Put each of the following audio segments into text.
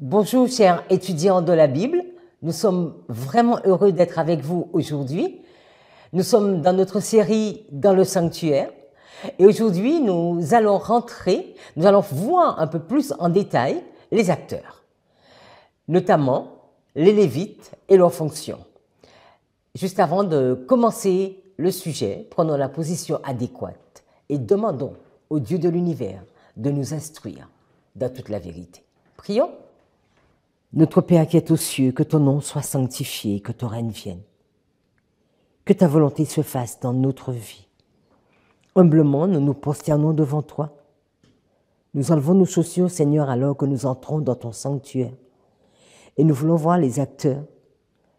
Bonjour chers étudiants de la Bible, nous sommes vraiment heureux d'être avec vous aujourd'hui. Nous sommes dans notre série dans le sanctuaire et aujourd'hui nous allons voir un peu plus en détail les acteurs, notamment les Lévites et leurs fonctions. Juste avant de commencer le sujet, prenons la position adéquate et demandons au Dieu de l'univers de nous instruire dans toute la vérité. Prions. Notre Père qui est aux cieux, que ton nom soit sanctifié, que ton règne vienne. Que ta volonté se fasse dans notre vie. Humblement, nous nous prosternons devant toi. Nous enlevons nos chaussures, Seigneur, alors que nous entrons dans ton sanctuaire. Et nous voulons voir les acteurs,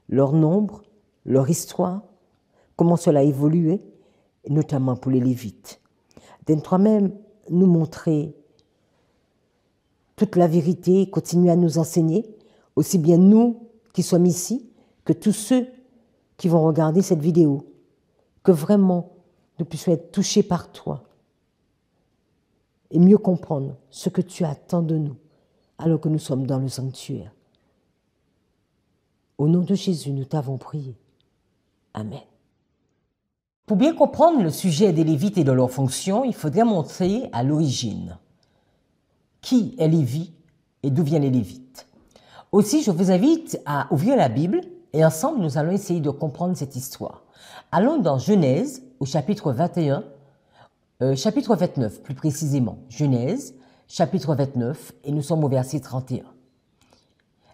leur nombre, leur histoire, comment cela a évolué, et notamment pour les Lévites. Donne toi-même nous montrer toute la vérité, continuer à nous enseigner, aussi bien nous qui sommes ici que tous ceux qui vont regarder cette vidéo, que vraiment nous puissions être touchés par toi et mieux comprendre ce que tu attends de nous alors que nous sommes dans le sanctuaire. Au nom de Jésus, nous t'avons prié. Amen. Pour bien comprendre le sujet des Lévites et de leurs fonctions, il faudrait montrer à l'origine qui est Lévi et d'où viennent les Lévites. Aussi, je vous invite à ouvrir la Bible et ensemble, nous allons essayer de comprendre cette histoire. Allons dans Genèse au chapitre 29 plus précisément. Genèse, chapitre 29, et nous sommes au verset 31.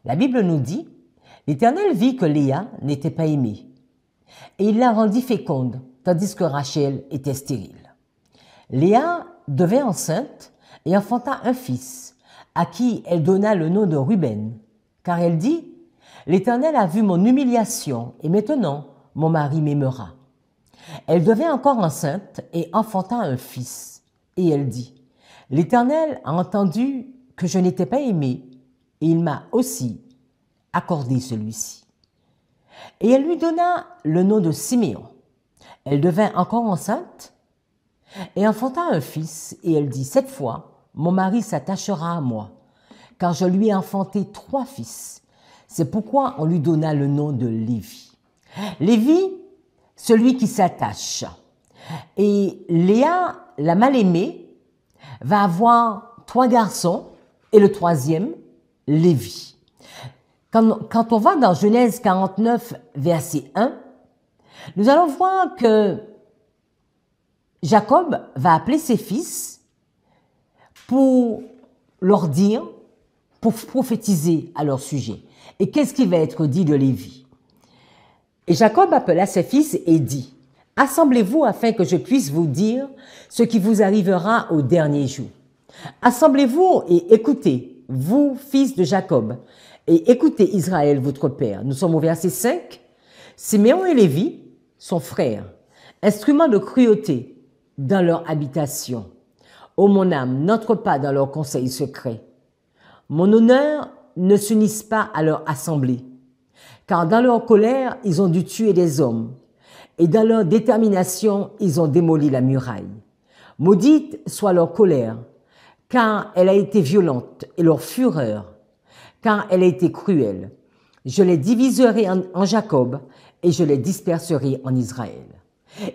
La Bible nous dit « L'Éternel vit que Léa n'était pas aimée, et il la rendit féconde, tandis que Rachel était stérile. Léa devint enceinte et enfanta un fils, à qui elle donna le nom de Ruben, car elle dit « L'Éternel a vu mon humiliation, et maintenant mon mari m'aimera. » Elle devint encore enceinte et enfanta un fils, et elle dit « L'Éternel a entendu que je n'étais pas aimée, et il m'a aussi accordé celui-ci. » Et elle lui donna le nom de Siméon. Elle devint encore enceinte et enfanta un fils, et elle dit « Cette fois, mon mari s'attachera à moi, car je lui ai enfanté 3 fils. C'est pourquoi on lui donna le nom de Lévi. » Lévi, celui qui s'attache. Et Léa, la mal-aimée, va avoir 3 garçons, et le 3e, Lévi. Quand on va dans Genèse 49, verset 1, nous allons voir que Jacob va appeler ses fils pour leur dire, pour prophétiser à leur sujet. Et qu'est-ce qui va être dit de Lévi? Et Jacob appela ses fils et dit, « Assemblez-vous afin que je puisse vous dire ce qui vous arrivera au dernier jour. Assemblez-vous et écoutez, vous, fils de Jacob, et écoutez Israël, votre père. » Nous sommes au verset 5. « Siméon et Lévi, son frère, instruments de cruauté dans leur habitation. Ô mon âme, n'entre pas dans leur conseil secret. Mon honneur ne s'unisse pas à leur assemblée, car dans leur colère, ils ont dû tuer des hommes, et dans leur détermination, ils ont démoli la muraille. Maudite soit leur colère, car elle a été violente, et leur fureur, car elle a été cruelle. Je les diviserai en Jacob, et je les disperserai en Israël. »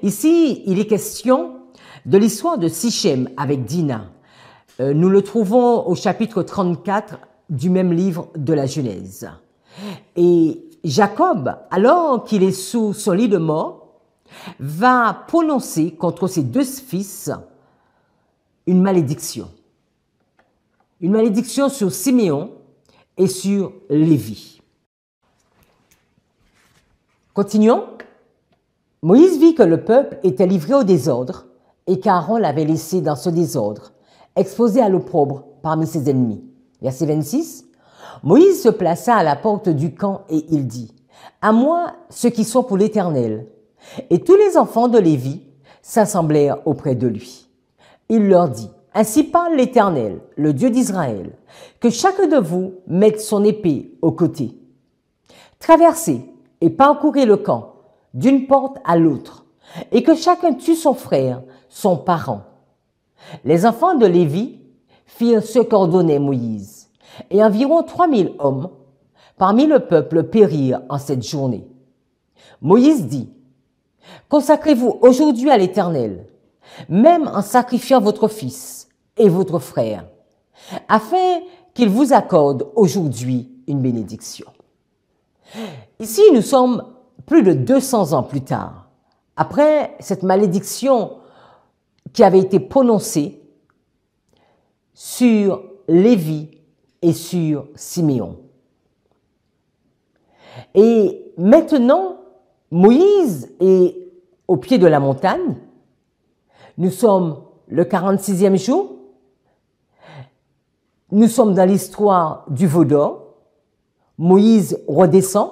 Ici, il est question de l'histoire de Sichem avec Dina. Nous le trouvons au chapitre 34 du même livre de la Genèse. Et Jacob, alors qu'il est sous son lit de mort, va prononcer contre ses 2 fils une malédiction. Une malédiction sur Siméon et sur Lévi. Continuons. Moïse vit que le peuple était livré au désordre et qu'Aaron l'avait laissé dans ce désordre, exposé à l'opprobre parmi ses ennemis. Verset 26. Moïse se plaça à la porte du camp et il dit, « À moi ceux qui sont pour l'Éternel. » Et tous les enfants de Lévi s'assemblèrent auprès de lui. Il leur dit, « Ainsi parle l'Éternel, le Dieu d'Israël, que chacun de vous mette son épée au côté. Traversez et parcourez le camp d'une porte à l'autre, et que chacun tue son frère, son parent. » Les enfants de Lévi firent ce qu'ordonnait Moïse. Et environ 3000 hommes parmi le peuple périrent en cette journée. Moïse dit, « Consacrez-vous aujourd'hui à l'Éternel, même en sacrifiant votre fils et votre frère, afin qu'il vous accorde aujourd'hui une bénédiction. » Ici, nous sommes plus de 200 ans plus tard, après cette malédiction qui avait été prononcée sur Lévi et sur Siméon. Et maintenant, Moïse est au pied de la montagne. Nous sommes le 46e jour. Nous sommes dans l'histoire du veau d'or. Moïse redescend.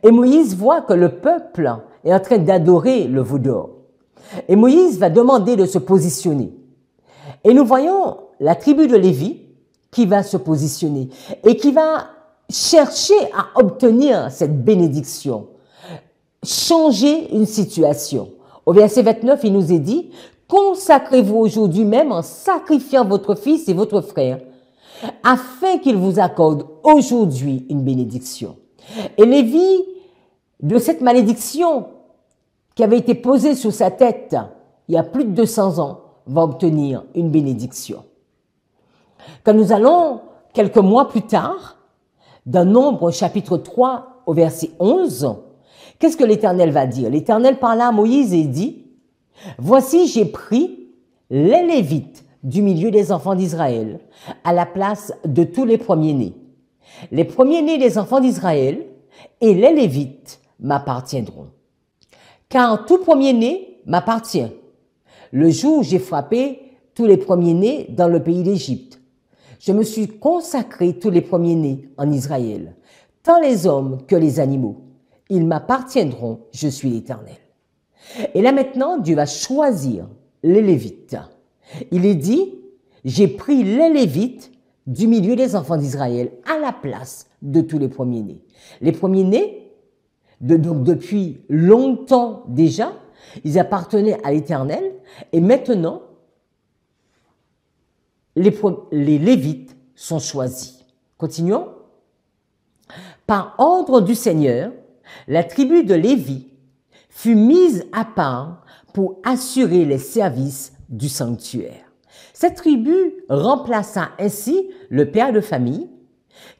Et Moïse voit que le peuple est en train d'adorer le veau d'or. Et Moïse va demander de se positionner. Et nous voyons la tribu de Lévi qui va se positionner et qui va chercher à obtenir cette bénédiction, changer une situation. Au verset 29, il nous est dit, « Consacrez-vous aujourd'hui même en sacrifiant votre fils et votre frère, afin qu'il vous accorde aujourd'hui une bénédiction. » Et Lévi, de cette malédiction qui avait été posée sur sa tête il y a plus de 200 ans, va obtenir une bénédiction. Quand nous allons quelques mois plus tard, dans Nombre chapitre 3 au verset 11, qu'est-ce que l'Éternel va dire? L'Éternel parla à Moïse et dit, « Voici, j'ai pris les Lévites du milieu des enfants d'Israël à la place de tous les premiers-nés. Les premiers-nés des enfants d'Israël et les Lévites m'appartiendront. Car tout premier-né m'appartient. Le jour où j'ai frappé tous les premiers-nés dans le pays d'Égypte, je me suis consacré tous les premiers-nés en Israël, tant les hommes que les animaux. Ils m'appartiendront, je suis l'Éternel. » Et là maintenant, Dieu va choisir les Lévites. Il est dit, j'ai pris les Lévites du milieu des enfants d'Israël à la place de tous les premiers-nés. Les premiers-nés, donc depuis longtemps déjà, ils appartenaient à l'Éternel et maintenant, les Lévites sont choisis. Continuons. Par ordre du Seigneur, la tribu de Lévi fut mise à part pour assurer les services du sanctuaire. Cette tribu remplaça ainsi le père de famille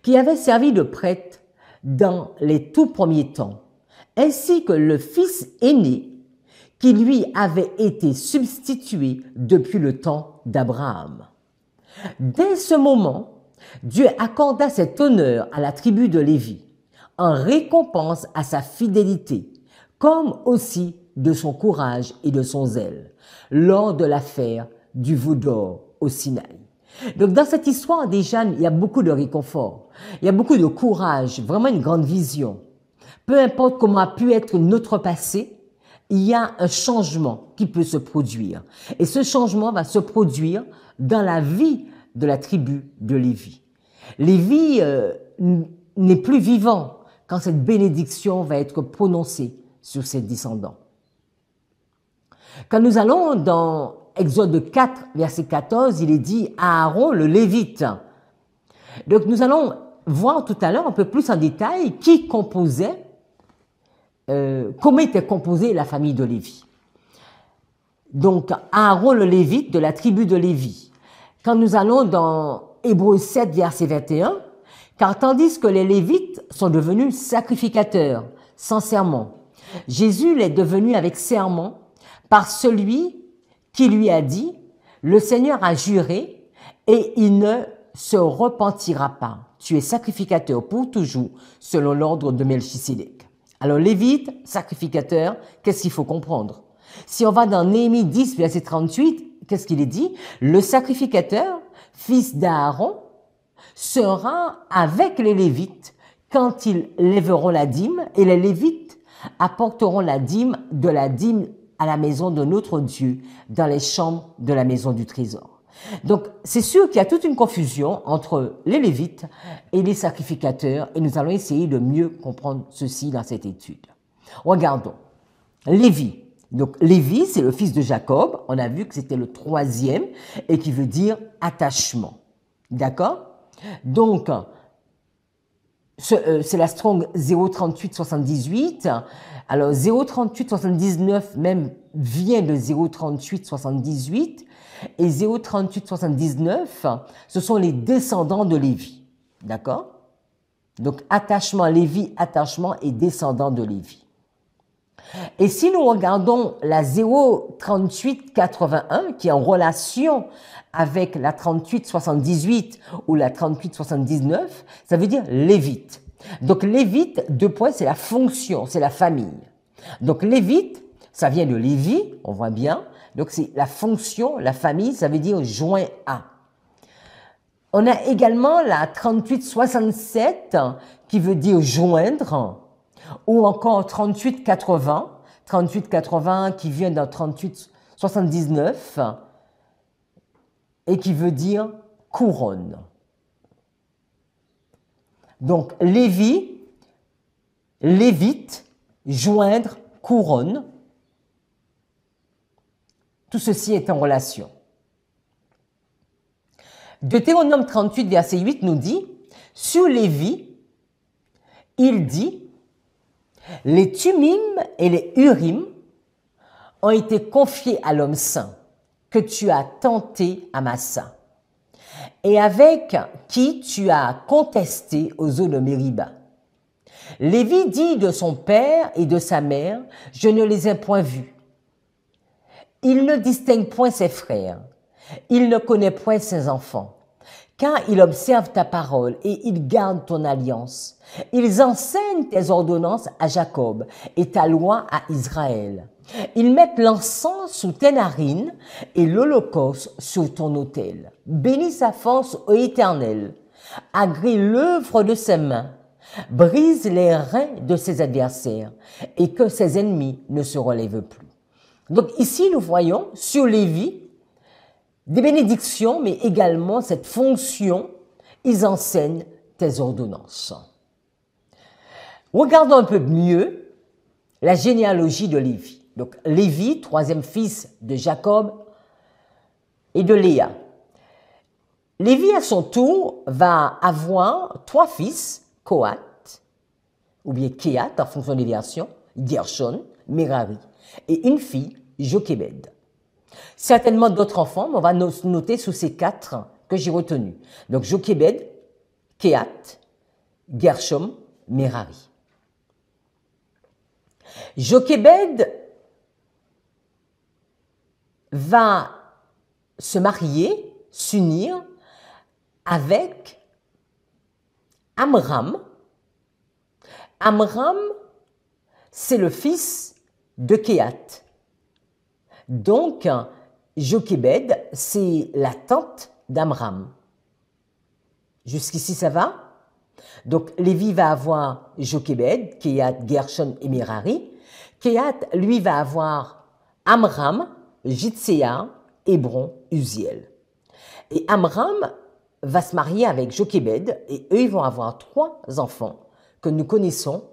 qui avait servi de prêtre dans les tout premiers temps, ainsi que le fils aîné qui lui avait été substitué depuis le temps d'Abraham. Dès ce moment, Dieu accorda cet honneur à la tribu de Lévi en récompense à sa fidélité, comme aussi de son courage et de son zèle, lors de l'affaire du veau d'or au Sinaï. Donc dans cette histoire déjà, il y a beaucoup de réconfort, il y a beaucoup de courage, vraiment une grande vision. Peu importe comment a pu être notre passé, il y a un changement qui peut se produire. Et ce changement va se produire dans la vie de la tribu de Lévi. Lévi n'est plus vivant quand cette bénédiction va être prononcée sur ses descendants. Quand nous allons dans Exode 4, verset 14, il est dit à Aaron le Lévite. Donc nous allons voir tout à l'heure un peu plus en détail qui composait, comment était composée la famille de Lévi. Donc Aaron le Lévite de la tribu de Lévi. Quand nous allons dans Hébreux 7, verset 21, car tandis que les Lévites sont devenus sacrificateurs sans serment, Jésus l'est devenu avec serment par celui qui lui a dit, le Seigneur a juré et il ne se repentira pas. Tu es sacrificateur pour toujours selon l'ordre de Melchisédek. Alors Lévite, sacrificateur, qu'est-ce qu'il faut comprendre? Si on va dans Néhémie 10, verset 38, qu'est-ce qu'il est dit? Le sacrificateur, fils d'Aaron, sera avec les Lévites quand ils lèveront la dîme et les Lévites apporteront la dîme de la dîme à la maison de notre Dieu dans les chambres de la maison du trésor. Donc, c'est sûr qu'il y a toute une confusion entre les Lévites et les sacrificateurs et nous allons essayer de mieux comprendre ceci dans cette étude. Regardons. Lévi. Donc, Lévi, c'est le fils de Jacob. On a vu que c'était le troisième et qui veut dire attachement. D'accord? Donc, c'est la Strong 03878. Alors 03879 même vient de 03878 et 03879, ce sont les descendants de Lévi. D'accord? Donc attachement Lévi, attachement et descendant de Lévi. Et si nous regardons la 03881 qui est en relation avec la 3878 ou la 3879, ça veut dire lévite. Donc lévite, deux points, c'est la fonction, c'est la famille. Donc lévite, ça vient de Lévi, on voit bien. Donc c'est la fonction, la famille, ça veut dire joint à. On a également la 3867 qui veut dire joindre, ou encore 3880, 3880 qui vient d'un 3879 et qui veut dire couronne. Donc Lévi, lévite, joindre, couronne. Tout ceci est en relation. Deutéronome 38, verset 8 nous dit, sur Lévi, il dit, les Tumim et les Urim ont été confiés à l'homme saint que tu as tenté à Massa et avec qui tu as contesté aux eaux de Mériba. Lévi dit de son père et de sa mère, je ne les ai point vus. Il ne distingue point ses frères, il ne connaît point ses enfants. Car ils observent ta parole et ils gardent ton alliance. Ils enseignent tes ordonnances à Jacob et ta loi à Israël. Ils mettent l'encens sous tes narines et l'holocauste sur ton autel. Bénis sa force ô Éternel. Agrée l'œuvre de ses mains. Brise les reins de ses adversaires et que ses ennemis ne se relèvent plus. Donc ici, nous voyons sur Lévi des bénédictions, mais également cette fonction, ils enseignent tes ordonnances. Regardons un peu mieux la généalogie de Lévi. Donc Lévi, troisième fils de Jacob et de Léa. Lévi, à son tour, va avoir trois fils, Kohath, ou bien Kehat, en fonction des versions, Gershon, Merari, et une fille, Jochébed. Certainement d'autres enfants, mais on va noter sous ces quatre que j'ai retenus. Donc Jochébed, Kehat, Gershom, Merari. Jochébed va se marier, s'unir avec Amram. Amram, c'est le fils de Kehat. Donc, Jochébed, c'est la tante d'Amram. Jusqu'ici, ça va? Donc, Lévi va avoir Jochébed, Kehat, Gershon et Merari. Kehat, lui, va avoir Amram, Jitséar, Hébron, Uziel. Et Amram va se marier avec Jochébed et eux, ils vont avoir trois enfants que nous connaissons,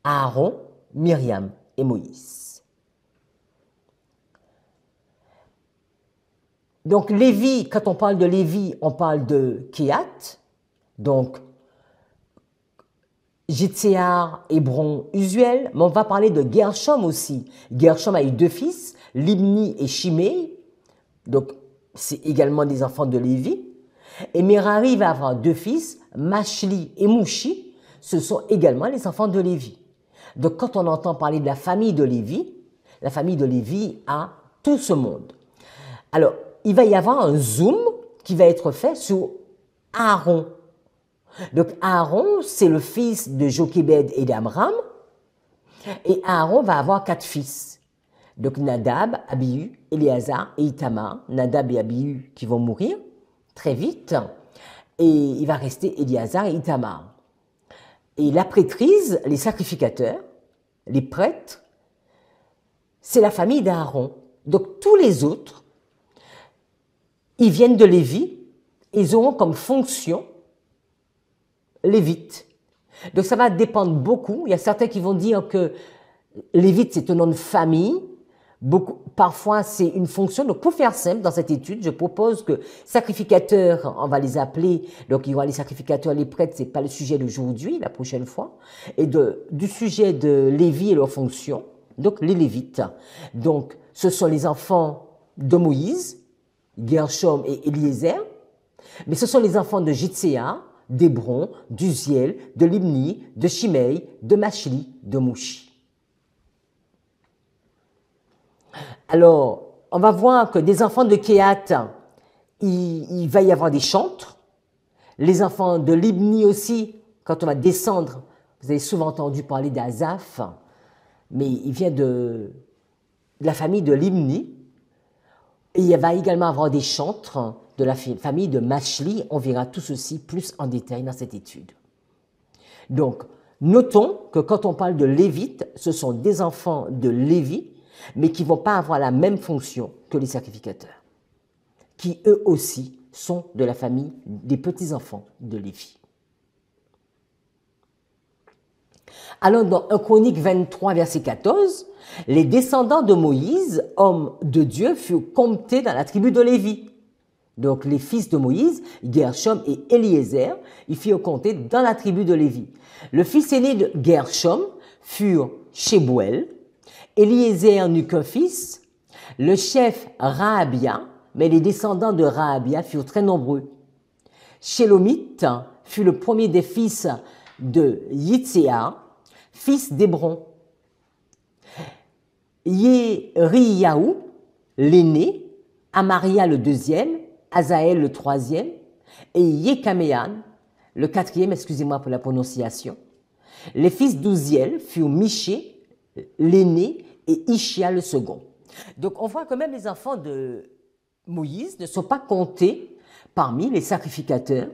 Aaron, Myriam et Moïse. Donc, Lévi, quand on parle de Lévi, on parle de Kehat, donc Jitséar, Hébron, Uziel, mais on va parler de Gershom aussi. Gershom a eu deux fils, Libni et Shimei, donc c'est également des enfants de Lévi. Et Merari va avoir deux fils, Mashli et Mouchi, ce sont également les enfants de Lévi. Donc quand on entend parler de la famille de Lévi a tout ce monde. Alors, il va y avoir un zoom qui va être fait sur Aaron. Donc Aaron, c'est le fils de Jochébed et d'Amram. Et Aaron va avoir quatre fils. Donc Nadab, Abihu, Éléazar et Itamar. Nadab et Abihu qui vont mourir très vite. Et il va rester Éléazar et Itamar. Et la prêtrise, les sacrificateurs, les prêtres, c'est la famille d'Aaron. Donc tous les autres, ils viennent de Lévi, ils auront comme fonction Lévite. Donc ça va dépendre beaucoup. Il y a certains qui vont dire que Lévite c'est un nom de famille, Parfois, c'est une fonction. Donc, pour faire simple, dans cette étude, je propose que sacrificateurs, on va les appeler, donc il y aura les sacrificateurs, les prêtres, c'est pas le sujet d'aujourd'hui, la prochaine fois, et du sujet de Lévi et leurs fonctions, donc les Lévites. Donc, ce sont les enfants de Moïse, Gershom et Eliezer, mais ce sont les enfants de Jitséa, d'Hébron, d'Uziel, de Libni, de Shimei, de Machli, de Mouchi. Alors, on va voir que des enfants de Kehat, il va y avoir des chantres. Les enfants de Libni aussi, quand on va descendre, vous avez souvent entendu parler d'Azaph, mais il vient de la famille de Libni. Et il va également avoir des chantres de la famille de Machli. On verra tout ceci plus en détail dans cette étude. Donc, notons que quand on parle de Lévites, ce sont des enfants de Lévi, mais qui ne vont pas avoir la même fonction que les sacrificateurs, qui eux aussi sont de la famille des petits-enfants de Lévi. Alors, dans 1 Chronique 23, verset 14, les descendants de Moïse, hommes de Dieu, furent comptés dans la tribu de Lévi. Donc, les fils de Moïse, Gershom et Eliezer, ils furent comptés dans la tribu de Lévi. Le fils aîné de Gershom furent Shebuel. Eliezer n'eut qu'un fils, le chef Rahabia, mais les descendants de Rahabia furent très nombreux. Shélomite fut le premier des fils de Yitséa, fils d'Hébron. Yériyahu, l'aîné, Amaria le deuxième, Azaël le troisième, et Yekaméan, le quatrième, excusez-moi pour la prononciation. Les fils d'Ouziel furent Miché, l'aîné, et Ishia le second. Donc on voit que même les enfants de Moïse ne sont pas comptés parmi les sacrificateurs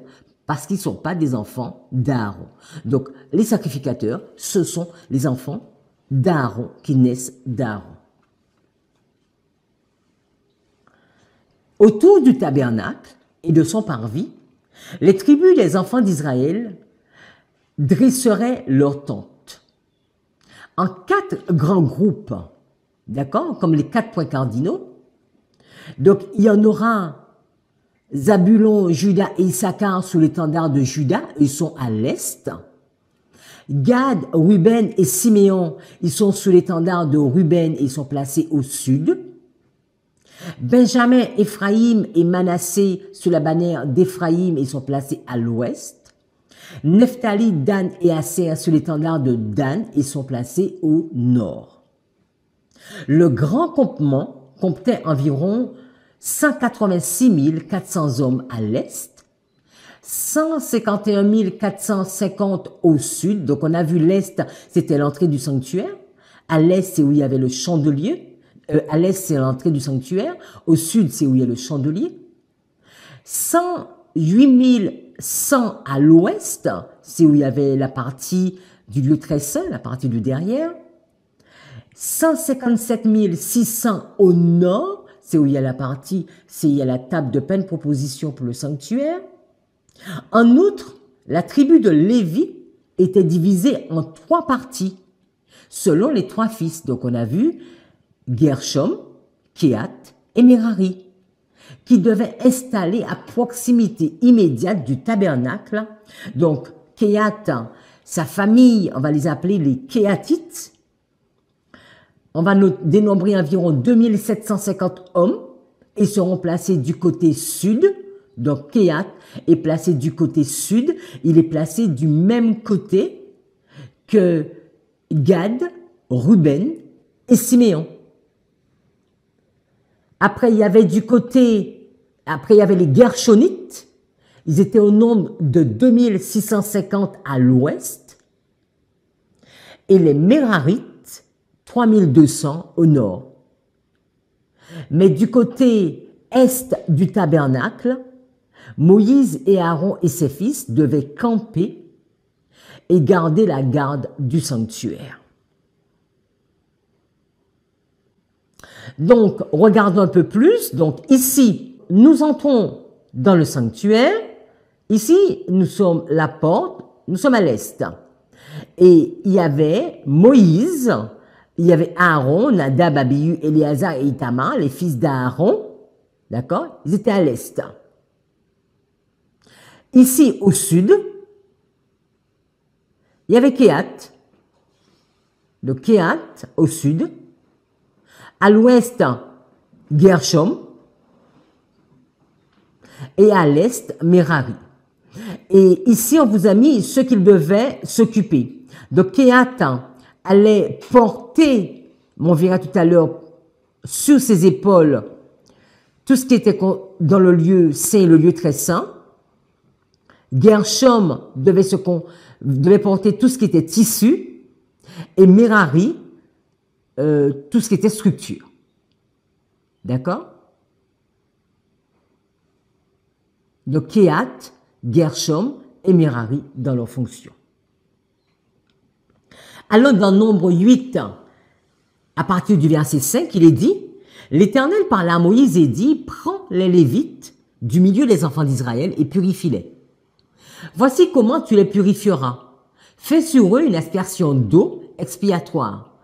parce qu'ils ne sont pas des enfants d'Aaron. Donc les sacrificateurs, ce sont les enfants d'Aaron qui naissent d'Aaron. Autour du tabernacle et de son parvis, les tribus des enfants d'Israël dresseraient leur tente en 4 grands groupes, d'accord, comme les 4 points cardinaux. Donc, il y en aura Zabulon, Juda et Issachar sous l'étendard de Juda, ils sont à l'est. Gad, Ruben et Siméon, ils sont sous l'étendard de Ruben et ils sont placés au sud. Benjamin, Éphraïm et Manassé sous la bannière d'Éphraïm, ils sont placés à l'ouest. Nephtali, Dan et Aser sous l'étendard de Dan, ils sont placés au nord. Le grand campement comptait environ 186 400 hommes à l'est, 151 450 au sud. Donc on a vu l'est, c'était l'entrée du sanctuaire. À l'est, c'est où il y avait le chandelier. À l'est, c'est l'entrée du sanctuaire. Au sud, c'est où il y a le chandelier. 108 100 à l'ouest, c'est où il y avait la partie du lieu très saint, la partie du derrière. 157 600 au nord, c'est où il y a la partie, c'est où il y a la table de peine proposition pour le sanctuaire. En outre, la tribu de Lévi était divisée en 3 parties, selon les 3 fils. Donc on a vu Gershom, Kehat et Merari, qui devaient installer à proximité immédiate du tabernacle. Donc, Kehat, sa famille, on va les appeler les Kéhatites. On va dénombrer environ 2750 hommes et seront placés du côté sud. Donc, Kehat est placé du côté sud. Il est placé du même côté que Gad, Ruben et Siméon. Après, il y avait les Gershonites. Ils étaient au nombre de 2650 à l'ouest. Et les Mérarites, 3200 au nord. Mais du côté est du tabernacle, Moïse et Aaron et ses fils devaient camper et garder la garde du sanctuaire. Donc, regardons un peu plus. Donc, ici, nous entrons dans le sanctuaire. Ici, nous sommes la porte, nous sommes à l'est. Et il y avait Moïse, il y avait Aaron, Nadab, Abihu, Éléazar et Itamar, les fils d'Aaron. D'accord? Ils étaient à l'est. Ici, au sud, il y avait Kehat. Le Kehat, au sud. À l'ouest, Gershom. Et à l'est, Merari. Et ici, on vous a mis ce qu'il devait s'occuper. Donc, Kehat allait porter, on verra tout à l'heure, sur ses épaules, tout ce qui était dans le lieu saint, le lieu très saint. Gershom devait porter tout ce qui était tissu. Et Merari, tout ce qui était structure. D'accord? Donc, Kehat, Gershom et Merari dans leurs fonctions. Alors, dans Nombre 8, à partir du verset 5, il est dit, l'Éternel parla à Moïse et dit, prends les Lévites du milieu des enfants d'Israël et purifie-les. Voici comment tu les purifieras. Fais sur eux une aspersion d'eau expiatoire,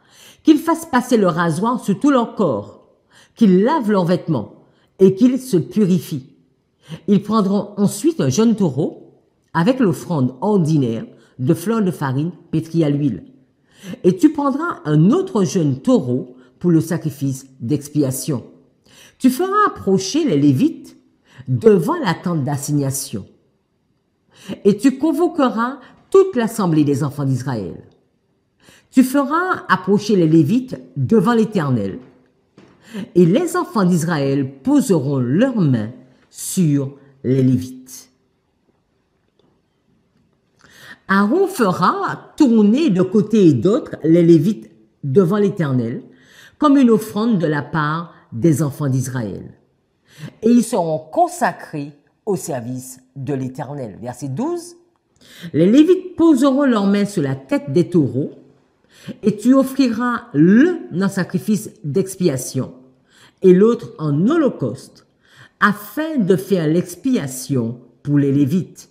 qu'ils fassent passer le rasoir sur tout leur corps, qu'ils lavent leurs vêtements et qu'ils se purifient. Ils prendront ensuite un jeune taureau avec l'offrande ordinaire de fleurs de farine pétrie à l'huile. Et tu prendras un autre jeune taureau pour le sacrifice d'expiation. Tu feras approcher les Lévites devant la tente d'assignation. Et tu convoqueras toute l'assemblée des enfants d'Israël. Tu feras approcher les Lévites devant l'Éternel. Et les enfants d'Israël poseront leurs mains sur les Lévites. Aaron fera tourner de côté et d'autre les Lévites devant l'Éternel, comme une offrande de la part des enfants d'Israël. Et ils seront consacrés au service de l'Éternel. Verset 12. Les Lévites poseront leurs mains sur la tête des taureaux, et tu offriras l'un en sacrifice d'expiation, et l'autre en holocauste, afin de faire l'expiation pour les Lévites.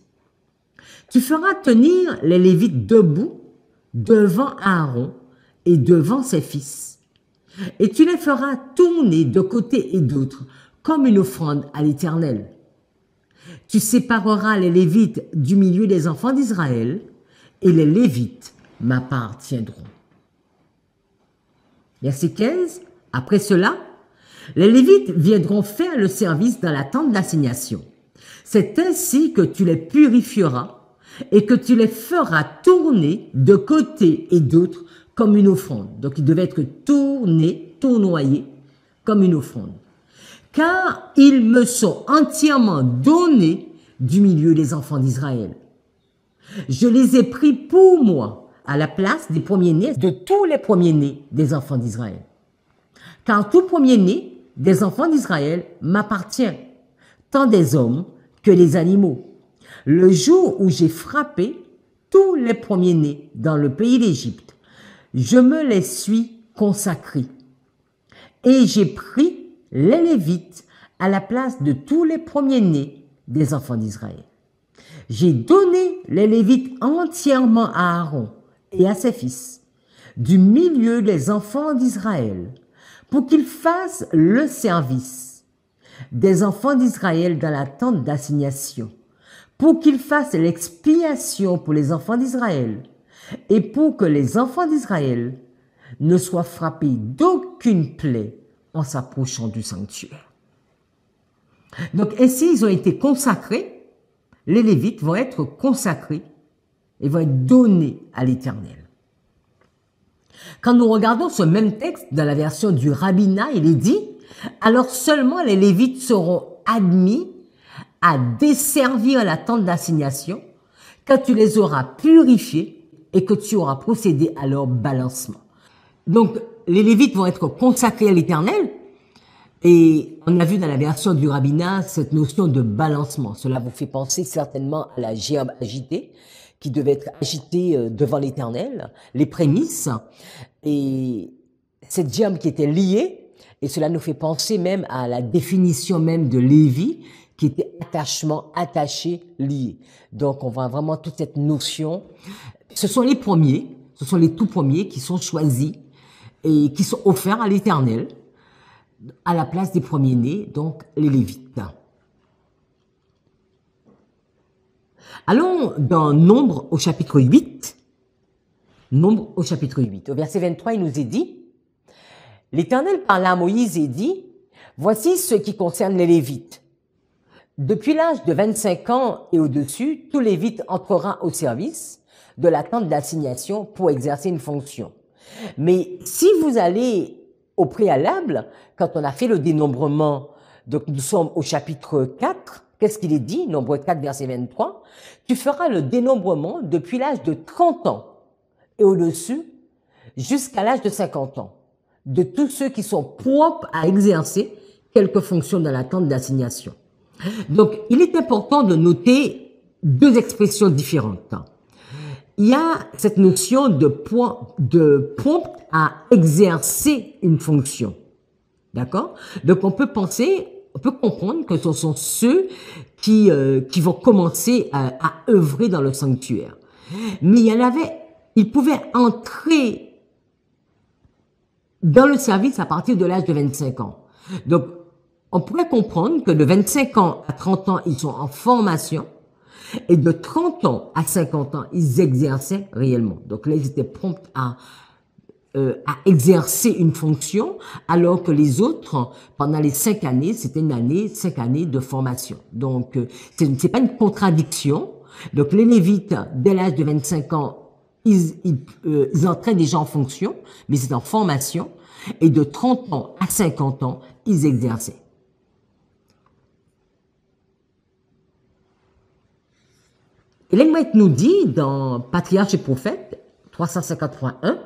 Tu feras tenir les Lévites debout devant Aaron et devant ses fils, et tu les feras tourner de côté et d'autre comme une offrande à l'Éternel. Tu sépareras les Lévites du milieu des enfants d'Israël, et les Lévites m'appartiendront. Verset 15. Après cela, les Lévites viendront faire le service dans la tente d'assignation. C'est ainsi que tu les purifieras et que tu les feras tourner de côté et d'autre comme une offrande. Donc, ils devaient être tournoyés comme une offrande. Car ils me sont entièrement donnés du milieu des enfants d'Israël. Je les ai pris pour moi à la place des premiers-nés, de tous les premiers-nés des enfants d'Israël. Car tout premier-né des enfants d'Israël m'appartient, tant des hommes que des animaux. Le jour où j'ai frappé tous les premiers-nés dans le pays d'Égypte, je me les suis consacrés. Et j'ai pris les Lévites à la place de tous les premiers-nés des enfants d'Israël. J'ai donné les Lévites entièrement à Aaron et à ses fils, du milieu des enfants d'Israël, pour qu'ils fassent le service des enfants d'Israël dans la tente d'assignation, pour qu'ils fassent l'expiation pour les enfants d'Israël, et pour que les enfants d'Israël ne soient frappés d'aucune plaie en s'approchant du sanctuaire. Donc ainsi, ils ont été consacrés, les Lévites vont être consacrés et vont être donnés à l'Éternel. Quand nous regardons ce même texte dans la version du rabbinat, il est dit « Alors seulement les Lévites seront admis à desservir la tente d'assignation quand tu les auras purifiés et que tu auras procédé à leur balancement. » Donc, les Lévites vont être consacrés à l'Éternel. Et on a vu dans la version du rabbinat cette notion de balancement. Cela vous fait penser certainement à la gerbe agitée qui devait être agitée devant l'Éternel, les prémices, et cette gerbe qui était liée, et cela nous fait penser même à la définition même de Lévi, qui était attachement, attaché, lié. Donc on voit vraiment toute cette notion. Ce sont les premiers, ce sont les tout premiers qui sont choisis et qui sont offerts à l'Éternel à la place des premiers-nés, donc les Lévites. Allons dans Nombre au chapitre 8. Nombre au chapitre 8. Au verset 23, il nous est dit, « L'Éternel parla à Moïse et dit, « Voici ce qui concerne les Lévites. Depuis l'âge de 25 ans et au-dessus, tout Lévite entrera au service de la tente d'assignation pour exercer une fonction. Mais si vous allez au préalable, quand on a fait le dénombrement, donc nous sommes au chapitre 4, qu'est-ce qu'il est dit? Nombre 4, verset 23. Tu feras le dénombrement depuis l'âge de 30 ans et au-dessus jusqu'à l'âge de 50 ans de tous ceux qui sont propres à exercer quelque fonction dans la tente d'assignation. Donc, il est important de noter deux expressions différentes. Il y a cette notion de prompt à exercer une fonction. D'accord? Donc, on peut comprendre que ce sont ceux qui vont commencer à œuvrer dans le sanctuaire. Mais ils pouvaient entrer dans le service à partir de l'âge de 25 ans. Donc, on pourrait comprendre que de 25 ans à 30 ans, ils sont en formation, et de 30 ans à 50 ans, ils exerçaient réellement. Donc là, ils étaient prompts à exercer une fonction, alors que les autres, pendant les 5 années, c'était 5 années de formation. Donc, c'est pas une contradiction. Donc, les Lévites, dès l'âge de 25 ans, ils entraient déjà en fonction, mais c'est en formation. Et de 30 ans à 50 ans, ils exerçaient. Et l'Émouette nous dit, dans Patriarches et Prophètes, 353.1,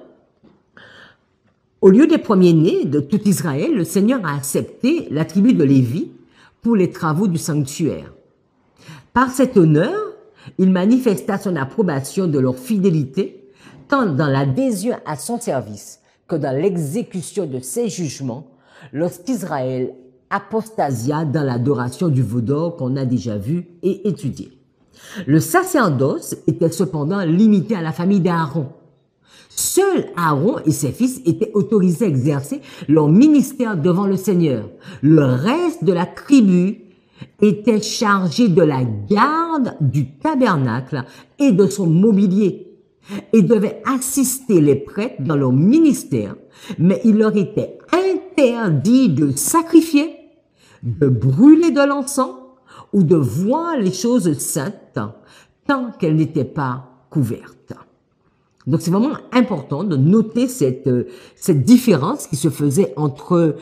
au lieu des premiers-nés de tout Israël, le Seigneur a accepté la tribu de Lévi pour les travaux du sanctuaire. Par cet honneur, il manifesta son approbation de leur fidélité, tant dans l'adhésion à son service que dans l'exécution de ses jugements, lorsqu'Israël apostasia dans l'adoration du veau d'or qu'on a déjà vu et étudié. Le sacerdoce était cependant limité à la famille d'Aaron. Seuls Aaron et ses fils étaient autorisés à exercer leur ministère devant le Seigneur. Le reste de la tribu était chargé de la garde du tabernacle et de son mobilier et devait assister les prêtres dans leur ministère, mais il leur était interdit de sacrifier, de brûler de l'encens ou de voir les choses saintes tant qu'elles n'étaient pas couvertes. Donc c'est vraiment important de noter cette différence qui se faisait entre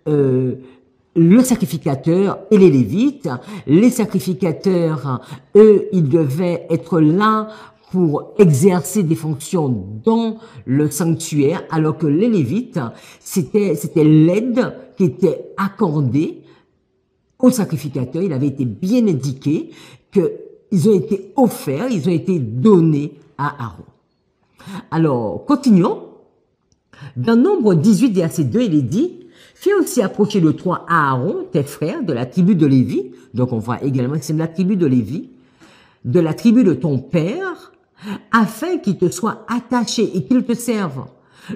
le sacrificateur et les Lévites. Les sacrificateurs, eux, ils devaient être là pour exercer des fonctions dans le sanctuaire, alors que les Lévites, c'était l'aide qui était accordée aux sacrificateurs. Il avait été bien indiqué qu'ils ont été offerts, ils ont été donnés à Aaron. Alors, continuons. Dans Nombre 18, verset 2, il est dit, « Fais aussi approcher de toi Aaron, tes frères, de la tribu de Lévi. » Donc, on voit également que c'est de la tribu de Lévi. « De la tribu de ton père, afin qu'il te soit attaché et qu'il te serve.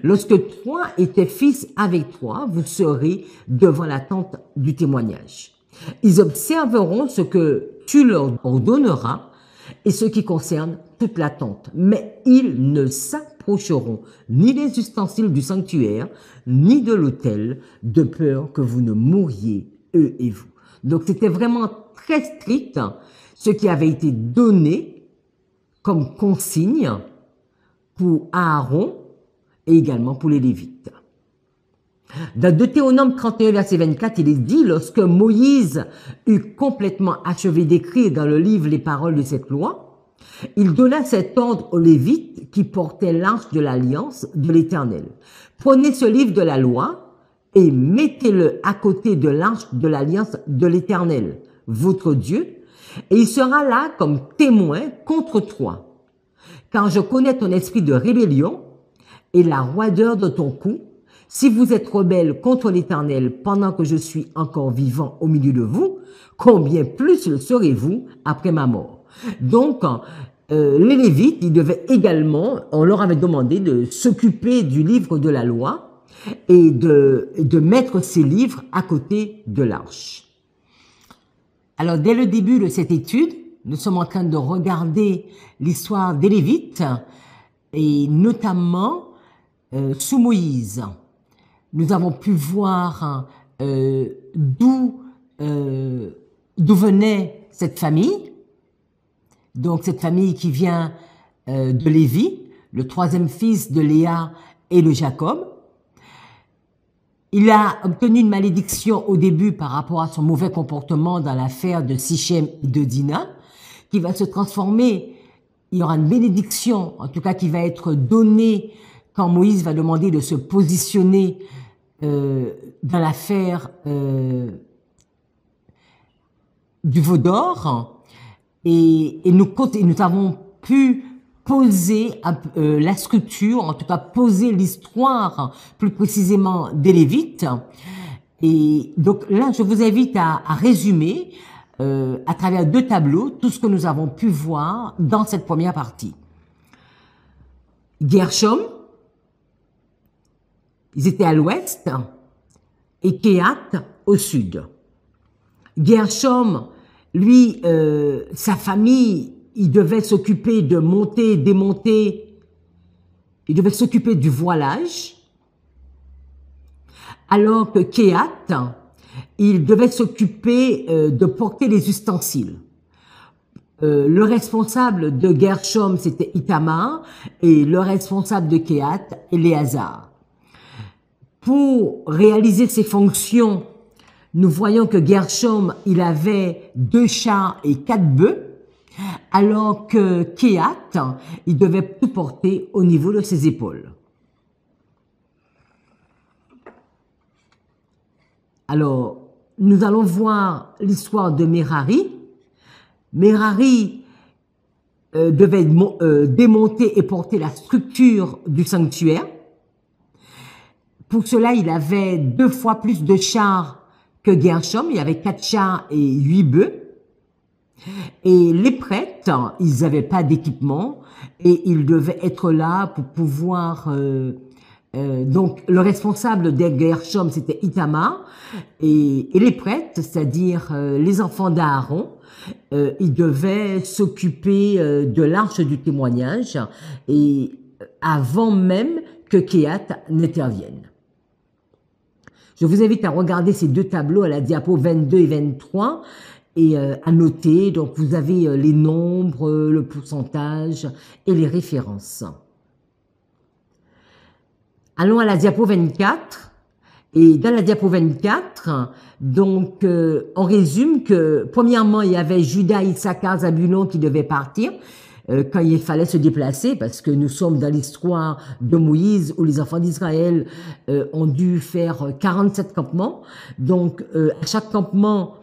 Lorsque toi et tes fils avec toi, vous serez devant la tente du témoignage. Ils observeront ce que tu leur ordonneras et ce qui concerne toute la tente. Mais ils ne s'approcheront ni des ustensiles du sanctuaire, ni de l'autel, de peur que vous ne mouriez, eux et vous. » Donc c'était vraiment très strict ce qui avait été donné comme consigne pour Aaron et également pour les Lévites. Dans Deutéronome 31, verset 24, il est dit, lorsque Moïse eut complètement achevé d'écrire dans le livre les paroles de cette loi, il donna cet ordre aux Lévites qui portaient l'arche de l'alliance de l'Éternel. Prenez ce livre de la loi et mettez-le à côté de l'arche de l'alliance de l'Éternel, votre Dieu, et il sera là comme témoin contre toi. Car je connais ton esprit de rébellion et la roideur de ton cou, si vous êtes rebelles contre l'Éternel pendant que je suis encore vivant au milieu de vous, combien plus le serez-vous après ma mort? Donc, les Lévites, ils devaient également, on leur avait demandé de s'occuper du livre de la loi et de mettre ces livres à côté de l'arche. Alors, dès le début de cette étude, nous sommes en train de regarder l'histoire des Lévites et notamment sous Moïse. Nous avons pu voir d'où venait cette famille. Donc, cette famille qui vient de Lévi, le troisième fils de Léa et de Jacob. Il a obtenu une malédiction au début par rapport à son mauvais comportement dans l'affaire de Sichem et de Dina, qui va se transformer, il y aura une bénédiction, en tout cas qui va être donnée quand Moïse va demander de se positionner dans l'affaire du veau d'or. Et nous avons pu poser la structure, en tout cas poser l'histoire plus précisément des Lévites. Et donc là, je vous invite à résumer à travers 2 tableaux tout ce que nous avons pu voir dans cette première partie. Gershom, ils étaient à l'ouest, et Kehat au sud. Gershom, lui, sa famille, il devait s'occuper de monter, démonter, il devait s'occuper du voilage, alors que Kehat, il devait s'occuper de porter les ustensiles. Le responsable de Gershom, c'était Itamar, et le responsable de Kehat, Éléazar. Pour réaliser ces fonctions, nous voyons que Gershom, il avait 2 chars et 4 bœufs, alors que Kehat, il devait tout porter au niveau de ses épaules. Alors, nous allons voir l'histoire de Merari. Merari devait démonter et porter la structure du sanctuaire. Pour cela, il avait 2 fois plus de chars que Gershom. Il y avait 4 chars et 8 bœufs. Et les prêtres, ils n'avaient pas d'équipement et ils devaient être là pour pouvoir... donc, le responsable de Gershom, c'était Itamar. Et les prêtres, c'est-à-dire les enfants d'Aaron, ils devaient s'occuper de l'arche du témoignage et avant même que Kehat n'intervienne. Je vous invite à regarder ces 2 tableaux à la diapo 22 et 23 et à noter. Donc, vous avez les nombres, le pourcentage et les références. Allons à la diapo 24. Et dans la diapo 24, donc, on résume que, premièrement, il y avait Juda, Issachar, Zabulon qui devaient partir quand il fallait se déplacer, parce que nous sommes dans l'histoire de Moïse où les enfants d'Israël ont dû faire 47 campements. Donc, à chaque campement,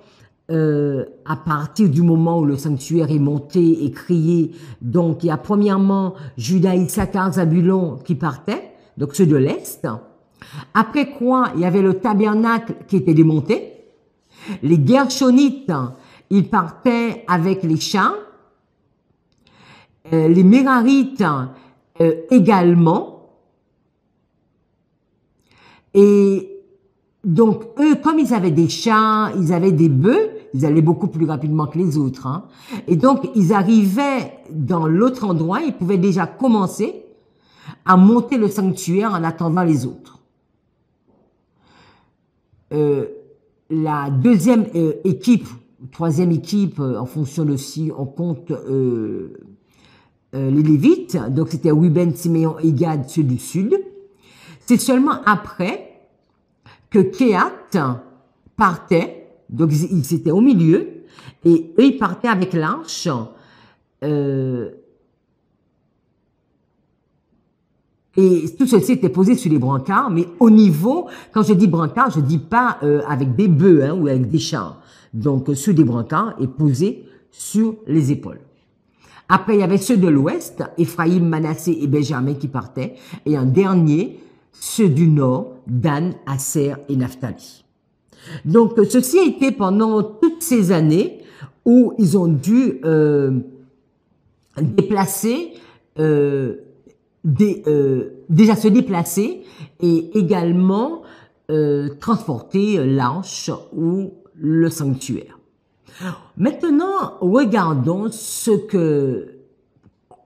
à partir du moment où le sanctuaire est monté et crié, donc il y a premièrement Juda, Issachar, Zabulon qui partaient, donc ceux de l'Est. Après quoi, il y avait le tabernacle qui était démonté. Les Gershonites, ils partaient avec les chars. Les Mérarites également. Et donc, eux, comme ils avaient des chars, ils avaient des bœufs, ils allaient beaucoup plus rapidement que les autres. Hein. Et donc, ils arrivaient dans l'autre endroit, ils pouvaient déjà commencer à monter le sanctuaire en attendant les autres. La deuxième équipe, troisième équipe, en fonction de si on compte les Lévites, donc c'était Ruben, Siméon et Gad, ceux du sud. C'est seulement après que Kehat partait, donc ils étaient au milieu, et eux ils partaient avec l'arche. Et tout ceci était posé sur les brancards, mais au niveau, quand je dis brancard, je dis pas avec des bœufs hein, ou avec des chars. Donc, sur des brancards et posé sur les épaules. Après, il y avait ceux de l'ouest, Ephraïm, Manassé et Benjamin qui partaient. Et en dernier, ceux du nord, Dan, Aser et Naphtali. Donc, ceci a été pendant toutes ces années où ils ont dû déplacer déjà se déplacer et également transporter l'arche ou le sanctuaire. Maintenant, regardons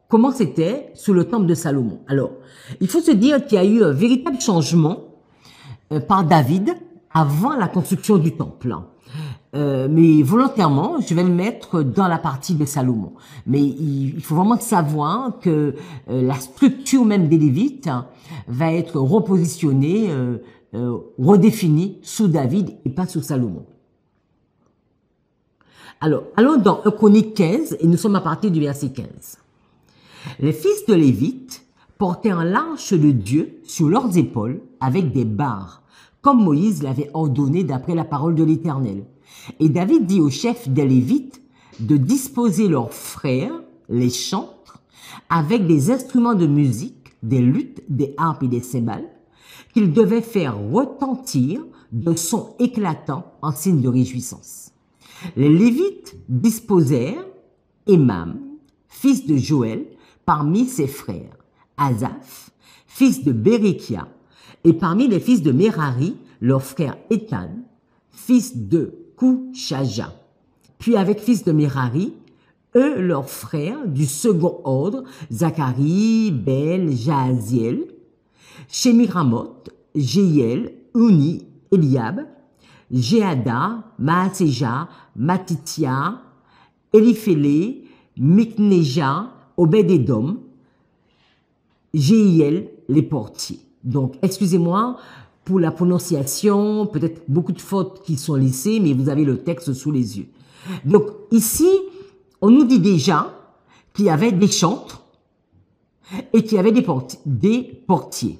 comment c'était sous le temple de Salomon. Alors, il faut se dire qu'il y a eu un véritable changement par David avant la construction du temple. Mais volontairement, je vais le mettre dans la partie de Salomon. Mais il faut vraiment savoir que la structure même des Lévites va être repositionnée, redéfinie sous David et pas sous Salomon. Alors, allons dans 1 Chronique 15 et nous sommes à partir du verset 15. Les fils de Lévite portaient l'arche de Dieu sur leurs épaules avec des barres, comme Moïse l'avait ordonné d'après la parole de l'Éternel. Et David dit aux chefs des Lévites de disposer leurs frères, les chantres, avec des instruments de musique, des luttes, des harpes et des cymbales, qu'ils devaient faire retentir de sons éclatants en signe de réjouissance. Les Lévites disposèrent Émam, fils de Joël, parmi ses frères, Asaph, fils de Bérékia, et parmi les fils de Merari, leur frère Étan, fils de Kouchaja. Puis avec fils de Merari, eux leurs frères du second ordre, Zacharie, Bel, Jahaziel, Shemiramoth, Jéiel, Uni, Eliab, Jéada, Maaseja, Matitia, Eliphélé, Mikneja, Obed-Edom, Jéiel, les portiers. Donc, excusez-moi pour la prononciation, peut-être beaucoup de fautes qui sont laissées, mais vous avez le texte sous les yeux. Donc, ici, on nous dit déjà qu'il y avait des chantres et qu'il y avait des portiers.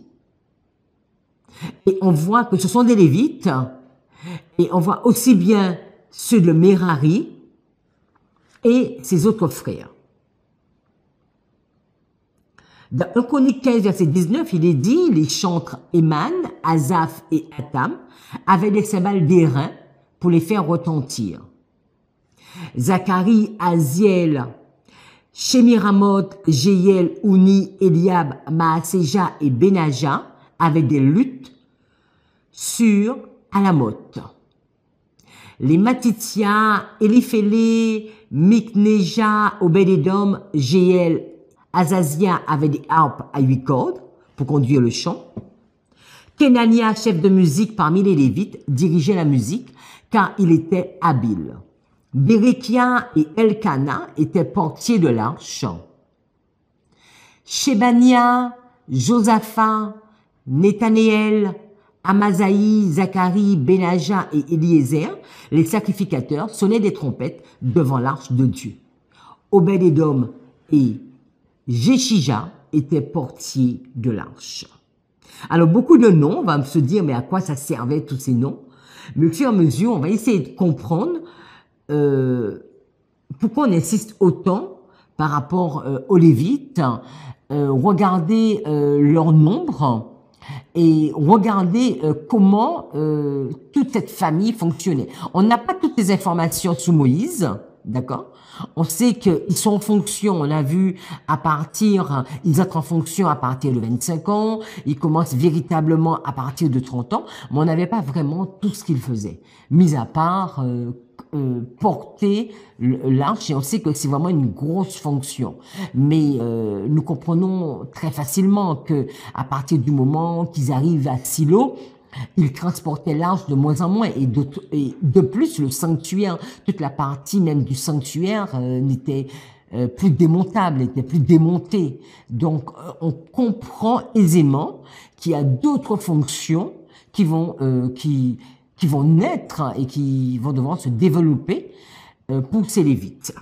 Et on voit que ce sont des Lévites, et on voit aussi bien ceux de Merari et ses autres frères. Dans 1 Chronique 15, verset 19, il est dit, les chantres Éman, Asaph et Atam avaient des cymbales d'airain pour les faire retentir. Zacharie, Aziel, Shemiramoth, Jéiel, Uni, Eliab, Maaseja et Benaja avaient des luttes sur Alamoth. Les Matitia, Eliphélé, Mikneja, Obed-Edom, Jéiel, Azazia avaient des harpes à 8 cordes pour conduire le chant. Kenania, chef de musique parmi les Lévites, dirigeait la musique car il était habile. Bérékia et Elkana étaient portiers de l'arche. Shebania, Josaphat, Nethanéel, Amasaï, Zacharie, Benaja et Eliezer, les sacrificateurs, sonnaient des trompettes devant l'arche de Dieu. Obed-Edom et Jéchija étaient portiers de l'arche. Alors, beaucoup de noms, on va se dire, mais à quoi ça servait tous ces noms? Mais au fur et à mesure, on va essayer de comprendre pourquoi on insiste autant par rapport aux Lévites, regarder leur nombre et regarder comment toute cette famille fonctionnait. On n'a pas toutes les informations sous Moïse, d'accord? On sait qu'ils sont en fonction, on a vu ils entrent en fonction à partir de 25 ans, ils commencent véritablement à partir de 30 ans, mais on n'avait pas vraiment tout ce qu'ils faisaient, mis à part porter l'arche, et on sait que c'est vraiment une grosse fonction. Mais nous comprenons très facilement que à partir du moment qu'ils arrivent à Silo, ils transportaient l'arche de moins en moins et de plus le sanctuaire, toute la partie même du sanctuaire n'était plus démontable, n'était plus démontée. Donc on comprend aisément qu'il y a d'autres fonctions qui vont naître et qui vont devoir se développer pour ces Lévites.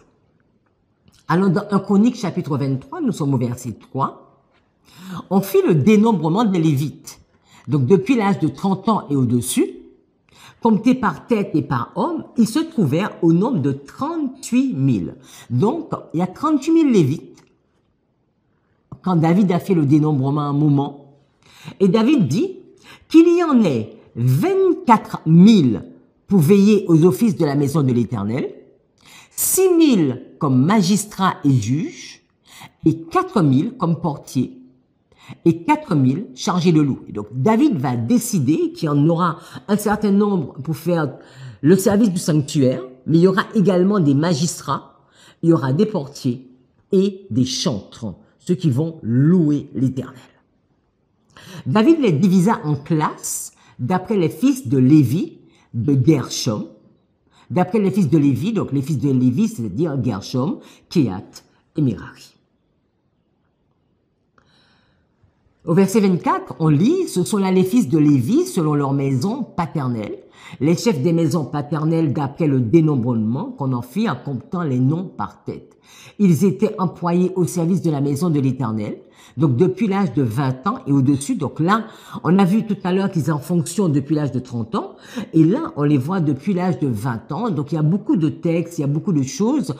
Alors dans 1 Chronique chapitre 23, nous sommes au verset 3, on fit le dénombrement des Lévites. Donc, depuis l'âge de 30 ans et au-dessus, comptés par tête et par homme, ils se trouvèrent au nombre de 38 000. Donc, il y a 38 000 Lévites. Quand David a fait le dénombrement à un moment, et David dit qu'il y en ait 24 000 pour veiller aux offices de la maison de l'Éternel, 6 000 comme magistrats et juges, et 4 000 comme portiers. et 4000 chargés de loups. Et donc David va décider qu'il y en aura un certain nombre pour faire le service du sanctuaire, mais il y aura également des magistrats, il y aura des portiers et des chantres, ceux qui vont louer l'Éternel. David les divisa en classes d'après les fils de Lévi, de Gershom, d'après les fils de Lévi, donc les fils de Lévi, c'est-à-dire Gershom, Kehat et Merari. Au verset 24, on lit, ce sont là les fils de Lévi selon leur maison paternelle, les chefs des maisons paternelles d'après le dénombrement qu'on en fit en comptant les noms par tête. Ils étaient employés au service de la maison de l'Éternel, donc depuis l'âge de 20 ans et au-dessus. Donc là, on a vu tout à l'heure qu'ils en fonctionnent depuis l'âge de 30 ans, et là, on les voit depuis l'âge de 20 ans. Donc il y a beaucoup de textes, il y a beaucoup de choses.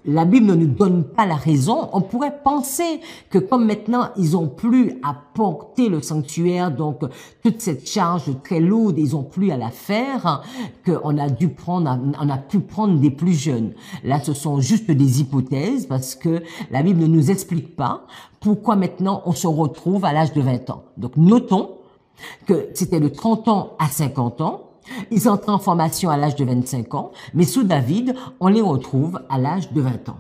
La Bible ne nous donne pas la raison. On pourrait penser que comme maintenant, ils ont plus à porter le sanctuaire, donc toute cette charge très lourde, ils ont plus à la faire, qu'on a dû prendre, on a pu prendre des plus jeunes. Là, ce sont juste des hypothèses parce que la Bible ne nous explique pas pourquoi maintenant on se retrouve à l'âge de 20 ans. Donc, notons que c'était de 30 ans à 50 ans. Ils entrent en formation à l'âge de 25 ans, mais sous David, on les retrouve à l'âge de 20 ans.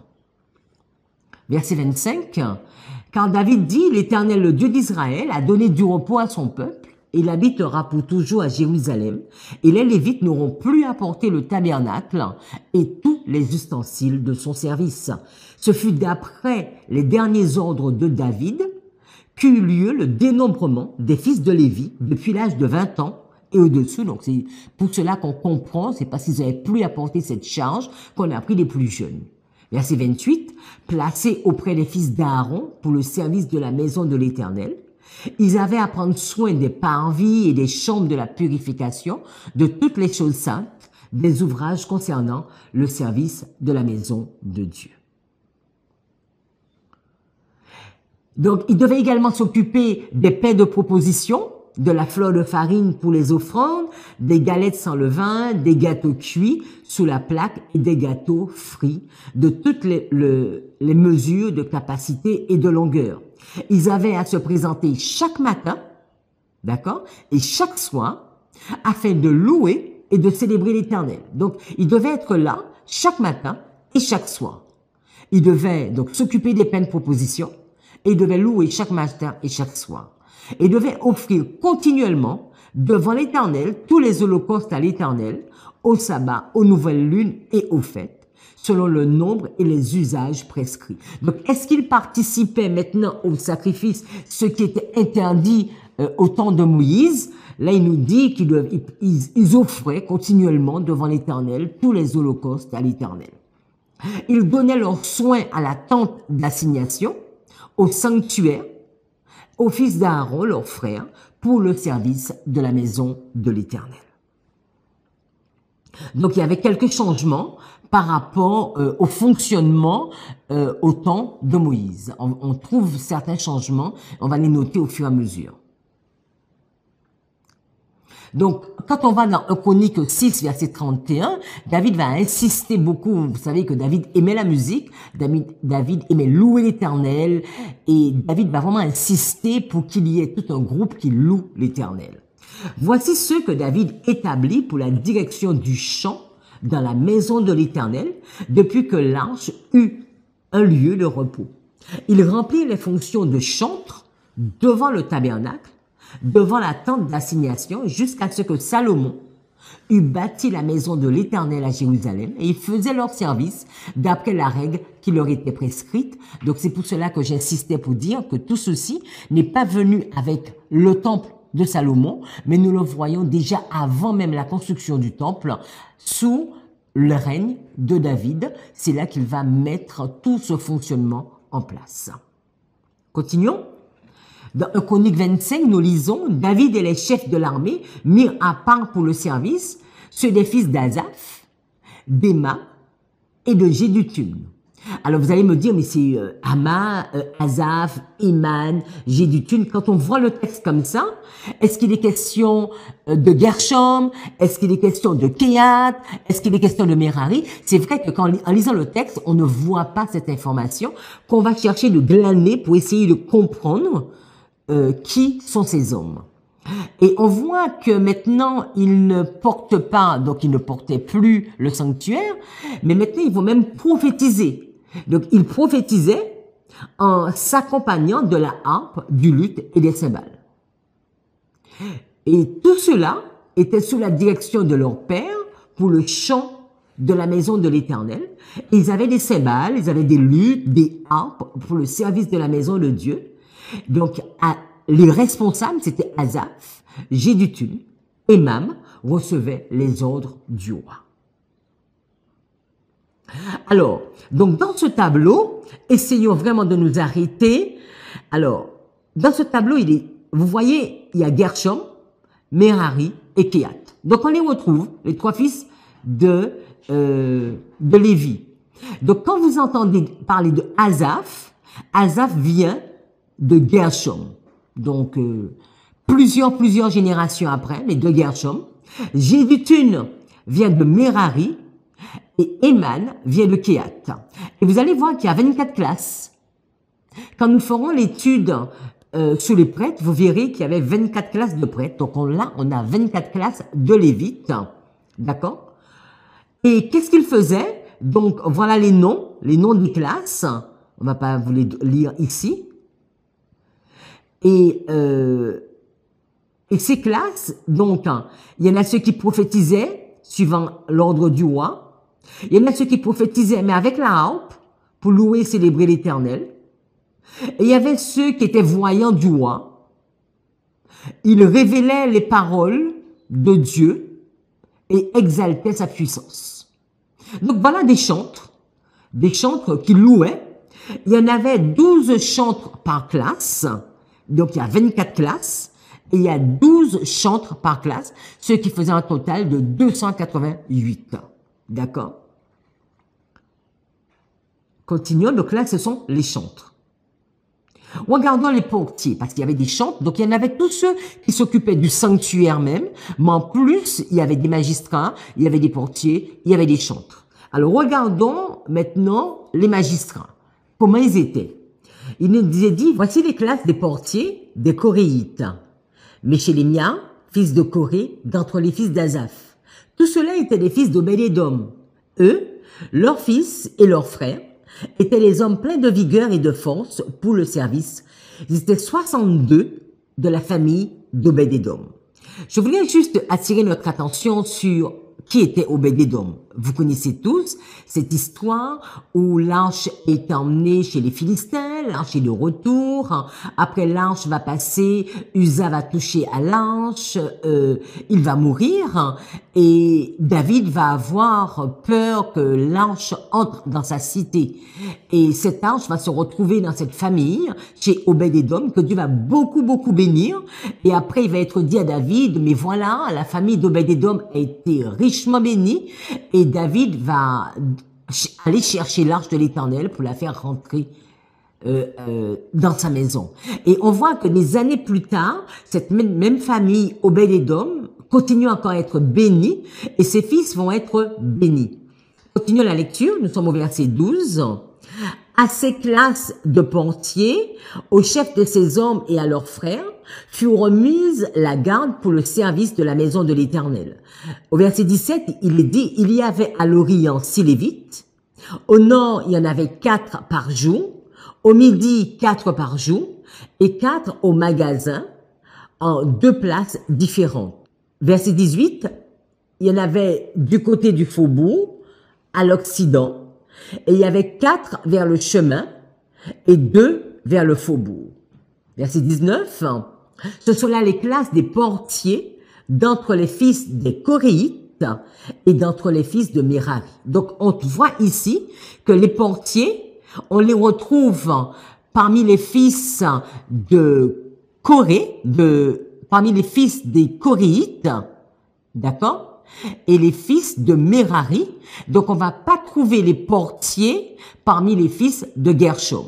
Verset 25, « Car David dit, l'Éternel, le Dieu d'Israël, a donné du repos à son peuple, et il habitera pour toujours à Jérusalem, et les Lévites n'auront plus à porter le tabernacle et tous les ustensiles de son service. Ce fut d'après les derniers ordres de David qu'eut lieu le dénombrement des fils de Lévi depuis l'âge de 20 ans, et au-dessus, donc c'est pour cela qu'on comprend, c'est parce qu'ils n'avaient plus à porter cette charge qu'on a pris les plus jeunes. Verset 28, placés auprès des fils d'Aaron pour le service de la maison de l'Éternel, ils avaient à prendre soin des parvis et des chambres de la purification, de toutes les choses saintes, des ouvrages concernant le service de la maison de Dieu. Donc, ils devaient également s'occuper des pains de proposition, de la fleur de farine pour les offrandes, des galettes sans levain, des gâteaux cuits sous la plaque et des gâteaux frits, de toutes les mesures de capacité et de longueur. Ils avaient à se présenter chaque matin, d'accord, et chaque soir, afin de louer et de célébrer l'Éternel. Donc, ils devaient être là chaque matin et chaque soir. Ils devaient donc s'occuper des pains de proposition et ils devaient louer chaque matin et chaque soir. Et devait offrir continuellement devant l'Éternel tous les holocaustes à l'Éternel, au sabbat, aux nouvelles lunes et aux fêtes, selon le nombre et les usages prescrits. Donc, est-ce qu'ils participaient maintenant au sacrifice, ce qui était interdit au temps de Moïse? Là, il nous dit qu'ils offraient continuellement devant l'Éternel tous les holocaustes à l'Éternel. Ils donnaient leurs soins à la tente d'assignation, au sanctuaire, aux fils d'Aaron, leurs frères, pour le service de la maison de l'Éternel. Donc, il y avait quelques changements par rapport au fonctionnement au temps de Moïse. On trouve certains changements, on va les noter au fur et à mesure. Donc, quand on va dans 1 Chronique 6, verset 31, David va insister beaucoup. Vous savez que David aimait la musique, David aimait louer l'Éternel, et David va vraiment insister pour qu'il y ait tout un groupe qui loue l'Éternel. Voici ceux que David établit pour la direction du chant dans la maison de l'Éternel, depuis que l'arche eut un lieu de repos. Il remplit les fonctions de chantre devant le tabernacle, devant la tente d'assignation, jusqu'à ce que Salomon eut bâti la maison de l'Éternel à Jérusalem, et ils faisaient leur service d'après la règle qui leur était prescrite. Donc c'est pour cela que j'insistais pour dire que tout ceci n'est pas venu avec le temple de Salomon, mais nous le voyons déjà avant même la construction du temple, sous le règne de David. C'est là qu'il va mettre tout ce fonctionnement en place. Continuons. Dans 1 Chronique 25, nous lisons « David et les chefs de l'armée mirent à part pour le service ceux des fils d'Asaph, d'Emma et de Jéduthun, Alors vous allez me dire, mais c'est Ama, Asaph, Iman, Jéduthun. Quand on voit le texte comme ça, est-ce qu'il est question de Gershom? Est-ce qu'il est question de Kehat? Est-ce qu'il est question de Merari? C'est vrai que en lisant le texte, on ne voit pas cette information, qu'on va chercher de glaner pour essayer de comprendre qui sont ces hommes. Et on voit que maintenant, ils ne portent pas, donc ils ne portaient plus le sanctuaire, mais maintenant, ils vont même prophétiser. Donc, ils prophétisaient en s'accompagnant de la harpe, du luth et des cymbales. Et tout cela était sous la direction de leur père pour le chant de la maison de l'Éternel. Ils avaient des cymbales, ils avaient des luths, des harpes pour le service de la maison de Dieu. Donc, les responsables, c'était Asaph, Jéduthun, Emam, recevaient les ordres du roi. Alors, donc dans ce tableau, essayons vraiment de nous arrêter. Alors, dans ce tableau, vous voyez, il y a Gershom, Merari et Kehat. Donc, on les retrouve, les trois fils de Lévi. Donc, quand vous entendez parler de Asaph, Asaph vient de Gershom. Donc, plusieurs générations après, mais de Gershom. Jéduthun vient de Merari et Eman vient de Kehat. Et vous allez voir qu'il y a 24 classes. Quand nous ferons l'étude sur les prêtres, vous verrez qu'il y avait 24 classes de prêtres. Donc là, on a 24 classes de Lévites. D'accord? Et qu'est-ce qu'ils faisaient? Donc, voilà les noms des classes. On va pas vous les lire ici. Et ces classes, donc, il y en a ceux qui prophétisaient, suivant l'ordre du roi. Il y en a ceux qui prophétisaient, mais avec la harpe, pour louer et célébrer l'Éternel. Et il y avait ceux qui étaient voyants du roi. Ils révélaient les paroles de Dieu et exaltaient sa puissance. Donc voilà des chantres qui louaient. Il y en avait 12 chantres par classe. Donc, il y a 24 classes et il y a 12 chantres par classe, ce qui faisait un total de 288. D'accord? Continuons. Donc là, ce sont les chantres. Regardons les portiers, parce qu'il y avait des chantres. Donc, il y en avait tous ceux qui s'occupaient du sanctuaire même, mais en plus, il y avait des magistrats, il y avait des portiers, il y avait des chantres. Alors, regardons maintenant les magistrats. Comment ils étaient? Il nous a dit, voici les classes des portiers des Coréites. Meshélémia, fils de Coré, d'entre les fils d'Asaph. Tout cela étaient des fils d'Obed-Édom. Eux, leurs fils et leurs frères, étaient les hommes pleins de vigueur et de force pour le service. Ils étaient 62 de la famille d'Obed-Édom. Je voulais juste attirer notre attention sur qui était Obed-Édom. Vous connaissez tous cette histoire où l'arche est emmenée chez les Philistins, l'arche est de retour. Après l'arche va passer, Uza va toucher à l'arche, il va mourir et David va avoir peur que l'arche entre dans sa cité. Et cette arche va se retrouver dans cette famille, chez Obed-Édom, que Dieu va beaucoup bénir. Et après, il va être dit à David, mais voilà, la famille d'Obed-Édom a été richement bénie. Et David va aller chercher l'arche de l'Éternel pour la faire rentrer dans sa maison. Et on voit que des années plus tard, cette même famille Obed-Édom continue encore à être bénie et ses fils vont être bénis. Continuons la lecture, nous sommes au verset 12. À ces classes de portiers, aux chefs de ces hommes et à leurs frères, fut remise la garde pour le service de la maison de l'Éternel. Au verset 17, il est dit, il y avait à l'Orient 6 Lévites, au nord il y en avait 4 par jour, au midi 4 par jour, et 4 au magasin, en 2 places différentes. Verset 18, il y en avait du côté du faubourg, à l'Occident, et il y avait 4 vers le chemin et 2 vers le faubourg. Verset 19, ce sont là les classes des portiers d'entre les fils des Coréites et d'entre les fils de Merari. Donc on voit ici que les portiers, on les retrouve parmi les fils de Corée, parmi les fils des Coréites, d'accord? et les fils de Merari. Donc, on va pas trouver les portiers parmi les fils de Gershom.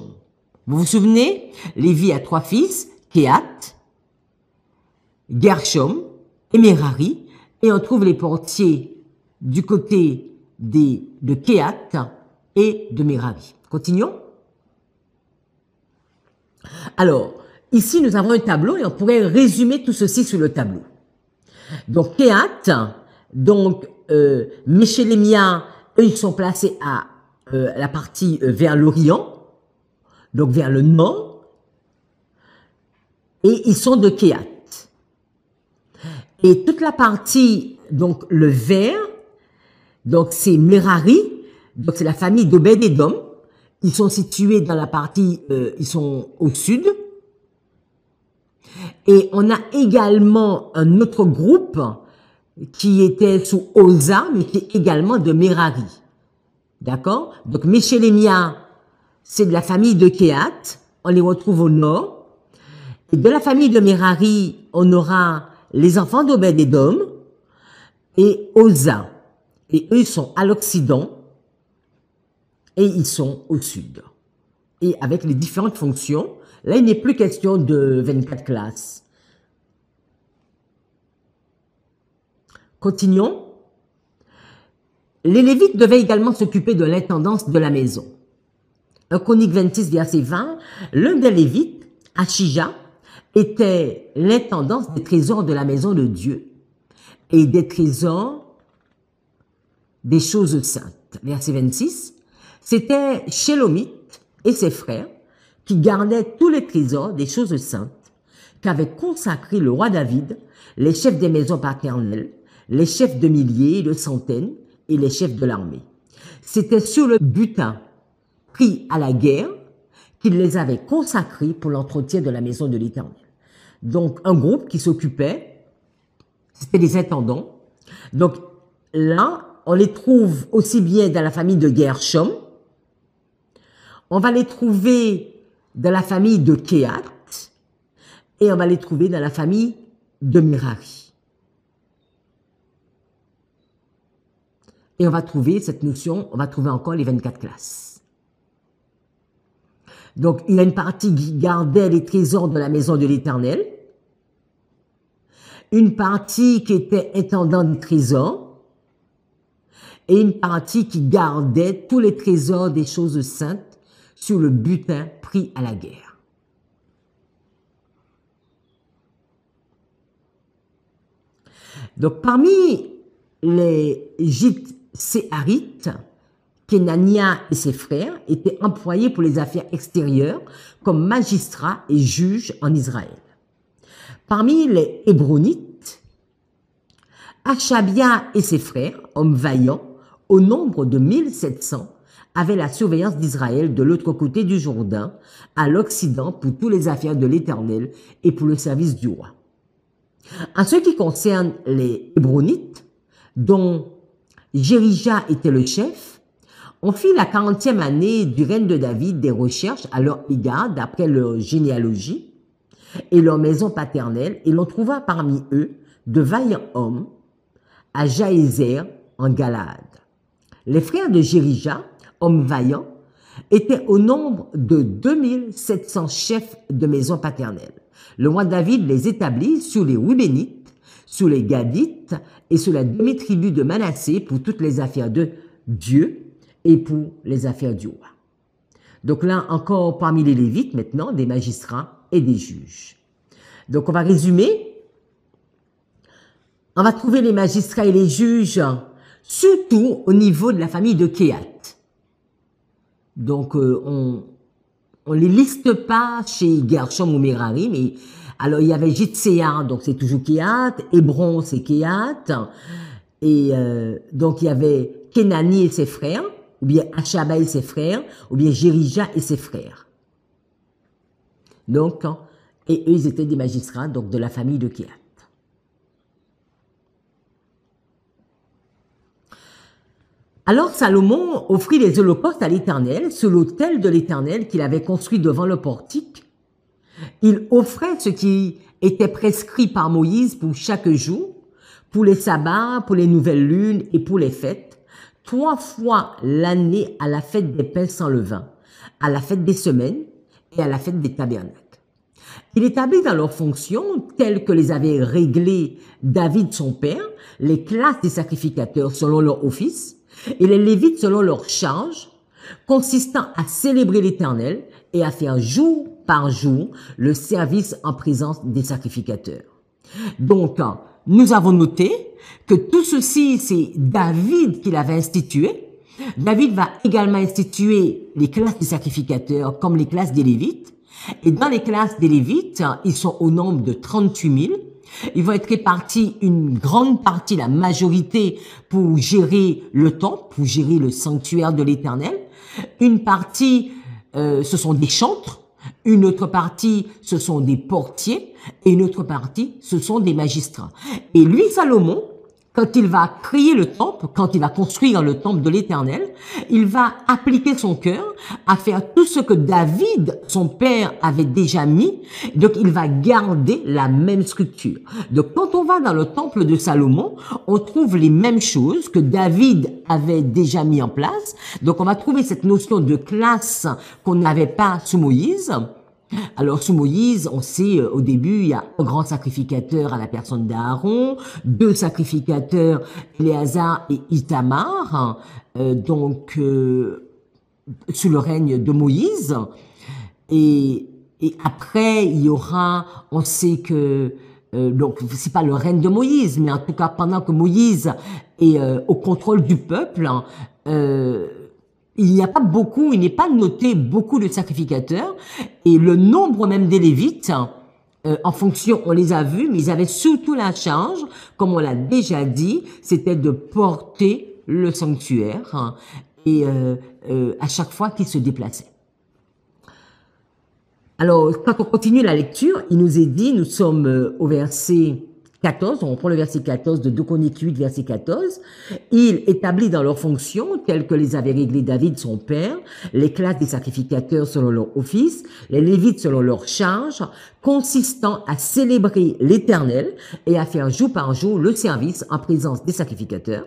Vous vous souvenez? Lévi a 3 fils, Kehat, Gershom et Merari. Et on trouve les portiers du côté de Kehat et de Merari. Continuons. Alors, ici, nous avons un tableau et on pourrait résumer tout ceci sur le tableau. Donc, Kehat, donc, Meshélémia, eux, ils sont placés à la partie vers l'Orient, donc vers le nord, et ils sont de Kehat. Et toute la partie, donc le vert, donc c'est Merari, donc c'est la famille d'Obed-Edom. Ils sont situés dans la partie, ils sont au sud. Et on a également un autre groupe qui était sous Oza, mais qui est également de Merari. D'accord? Donc Meshélémia, c'est de la famille de Kehat, on les retrouve au nord. Et de la famille de Merari, on aura les enfants d'Obed-Edom et Oza. Et eux, ils sont à l'Occident et ils sont au sud. Et avec les différentes fonctions, là, il n'est plus question de 24 classes. Continuons. Les Lévites devaient également s'occuper de l'intendance de la maison. 1 Chronique 26, verset 20, l'un des Lévites, Achija, était l'intendance des trésors de la maison de Dieu et des trésors des choses saintes. Verset 26, c'était Shélomith et ses frères qui gardaient tous les trésors des choses saintes qu'avait consacré le roi David, les chefs des maisons paternelles, les chefs de milliers et de centaines et les chefs de l'armée. C'était sur le butin pris à la guerre qu'il les avait consacrés pour l'entretien de la maison de l'Éternel. Donc, un groupe qui s'occupait, c'était les intendants. Donc, là, on les trouve aussi bien dans la famille de Gershom, on va les trouver dans la famille de Kehat, et on va les trouver dans la famille de Merari. Et on va trouver cette notion, on va trouver encore les 24 classes. Donc, il y a une partie qui gardait les trésors de la maison de l'Éternel, une partie qui était intendant du trésor, et une partie qui gardait tous les trésors des choses saintes sur le butin pris à la guerre. Donc, parmi les Séharites, Kenania et ses frères étaient employés pour les affaires extérieures comme magistrats et juges en Israël. Parmi les Hébronites, Achabia et ses frères, hommes vaillants, au nombre de 1700, avaient la surveillance d'Israël de l'autre côté du Jourdain, à l'Occident, pour toutes les affaires de l'Éternel et pour le service du roi. En ce qui concerne les Hébronites, dont Jérija était le chef, on fit la 40e année du règne de David des recherches à leur égard d'après leur généalogie et leur maison paternelle, et l'on trouva parmi eux de vaillants hommes à Jaézer en Galaad. Les frères de Jérija, hommes vaillants, étaient au nombre de 2700 chefs de maison paternelle. Le roi David les établit sur les Rubénites, sur les Gadites et sur la demi-tribu de Manassé pour toutes les affaires de Dieu et pour les affaires du roi. Donc là, encore parmi les Lévites, maintenant, des magistrats et des juges. Donc on va résumer. On va trouver les magistrats et les juges, surtout au niveau de la famille de Kehat. Donc on les liste pas chez Gershom ou Merari, mais alors il y avait Jitséa, donc c'est toujours Kehat, Hébron c'est Kehat, et donc il y avait Kenani et ses frères, ou bien Achaba et ses frères, ou bien Jérija et ses frères. Donc, et eux ils étaient des magistrats donc de la famille de Kehat. Alors Salomon offrit les holocaustes à l'Éternel sur l'autel de l'Éternel qu'il avait construit devant le portique. Il offrait ce qui était prescrit par Moïse pour chaque jour, pour les sabbats, pour les nouvelles lunes et pour les fêtes, 3 fois l'année à la fête des pains sans levain, à la fête des semaines et à la fête des tabernacles. Il établit dans leurs fonctions, telles que les avait réglées David son père, les classes des sacrificateurs selon leur office et les Lévites selon leur charge, consistant à célébrer l'Éternel et à faire jour par jour le service en présence des sacrificateurs. Donc, nous avons noté que tout ceci, c'est David qui l'avait institué. David va également instituer les classes des sacrificateurs comme les classes des Lévites. Et dans les classes des Lévites, ils sont au nombre de 38 000. Ils vont être répartis une grande partie, la majorité, pour gérer le temple, pour gérer le sanctuaire de l'Éternel. Une partie, ce sont des chantres. Une autre partie, ce sont des portiers. Et une autre partie, ce sont des magistrats. Et lui, Salomon, quand il va créer le temple, quand il va construire le temple de l'Éternel, il va appliquer son cœur à faire tout ce que David, son père, avait déjà mis. Donc, il va garder la même structure. Donc, quand on va dans le temple de Salomon, on trouve les mêmes choses que David avait déjà mis en place. Donc, on va trouver cette notion de classe qu'on n'avait pas sous Moïse. Alors, sous Moïse, on sait, au début, il y a un grand sacrificateur à la personne d'Aaron, 2 sacrificateurs, Éléazar et Ithamar, sous le règne de Moïse. Et après, il y aura, on sait que, donc, c'est pas le règne de Moïse, mais en tout cas, pendant que Moïse est au contrôle du peuple, il n'y a pas beaucoup, il n'est pas noté beaucoup de sacrificateurs, et le nombre même des Lévites, en fonction, on les a vus, mais ils avaient surtout la charge, comme on l'a déjà dit, c'était de porter le sanctuaire, et à chaque fois qu'ils se déplaçaient. Alors, quand on continue la lecture, il nous est dit, nous sommes au verset 14, on reprend le verset 14 de 2 Chroniques 8, verset 14. Il établit dans leurs fonctions, telles que les avait réglées David, son père, les classes des sacrificateurs selon leur office, les Lévites selon leur charge, consistant à célébrer l'Éternel et à faire jour par jour le service en présence des sacrificateurs,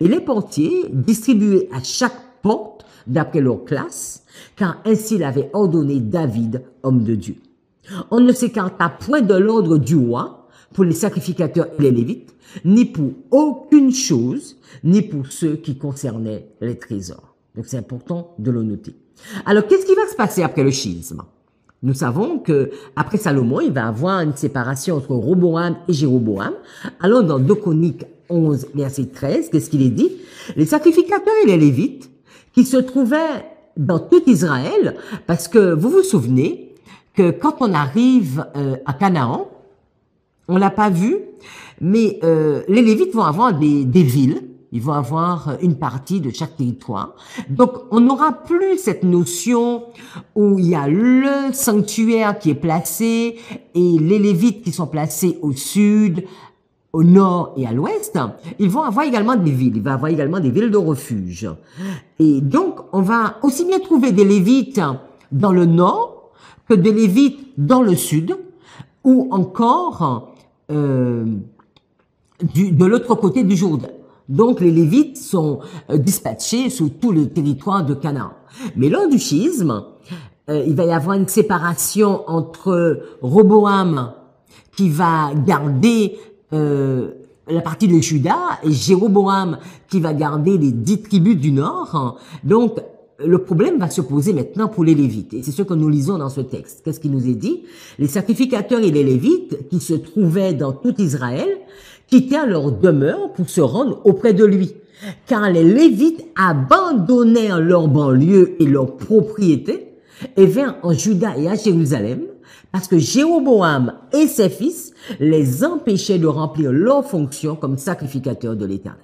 et les portiers distribués à chaque porte d'après leur classe, car ainsi il avait ordonné David, homme de Dieu. On ne s'écarta point de l'ordre du roi pour les sacrificateurs et les Lévites, ni pour aucune chose, ni pour ceux qui concernaient les trésors. Donc c'est important de le noter. Alors qu'est-ce qui va se passer après le schisme? Nous savons que après Salomon, il va avoir une séparation entre Roboam et Jéroboam. Alors dans 2 Chroniques 11, verset 13, qu'est-ce qu'il est dit? Les sacrificateurs et les Lévites qui se trouvaient dans tout Israël, parce que vous vous souvenez que quand on arrive à Canaan, on l'a pas vu, mais les Lévites vont avoir des villes, ils vont avoir une partie de chaque territoire. Donc, on n'aura plus cette notion où il y a le sanctuaire qui est placé et les Lévites qui sont placés au sud, au nord et à l'ouest. Ils vont avoir également des villes, il va avoir également des villes de refuge. Et donc, on va aussi bien trouver des Lévites dans le nord que des Lévites dans le sud, ou encore de l'autre côté du Jourdain. Donc, les Lévites sont dispatchés sur tout le territoire de Canaan. Mais lors du schisme, il va y avoir une séparation entre Roboam, qui va garder la partie de Juda, et Jéroboam, qui va garder les 10 tribus du nord. Donc, le problème va se poser maintenant pour les Lévites. Et c'est ce que nous lisons dans ce texte. Qu'est-ce qu'il nous est dit? Les sacrificateurs et les Lévites, qui se trouvaient dans tout Israël, quittèrent leur demeure pour se rendre auprès de lui. Car les Lévites abandonnèrent leurs banlieues et leurs propriétés et vinrent en Juda et à Jérusalem, parce que Jéroboam et ses fils les empêchaient de remplir leurs fonctions comme sacrificateurs de l'Éternel.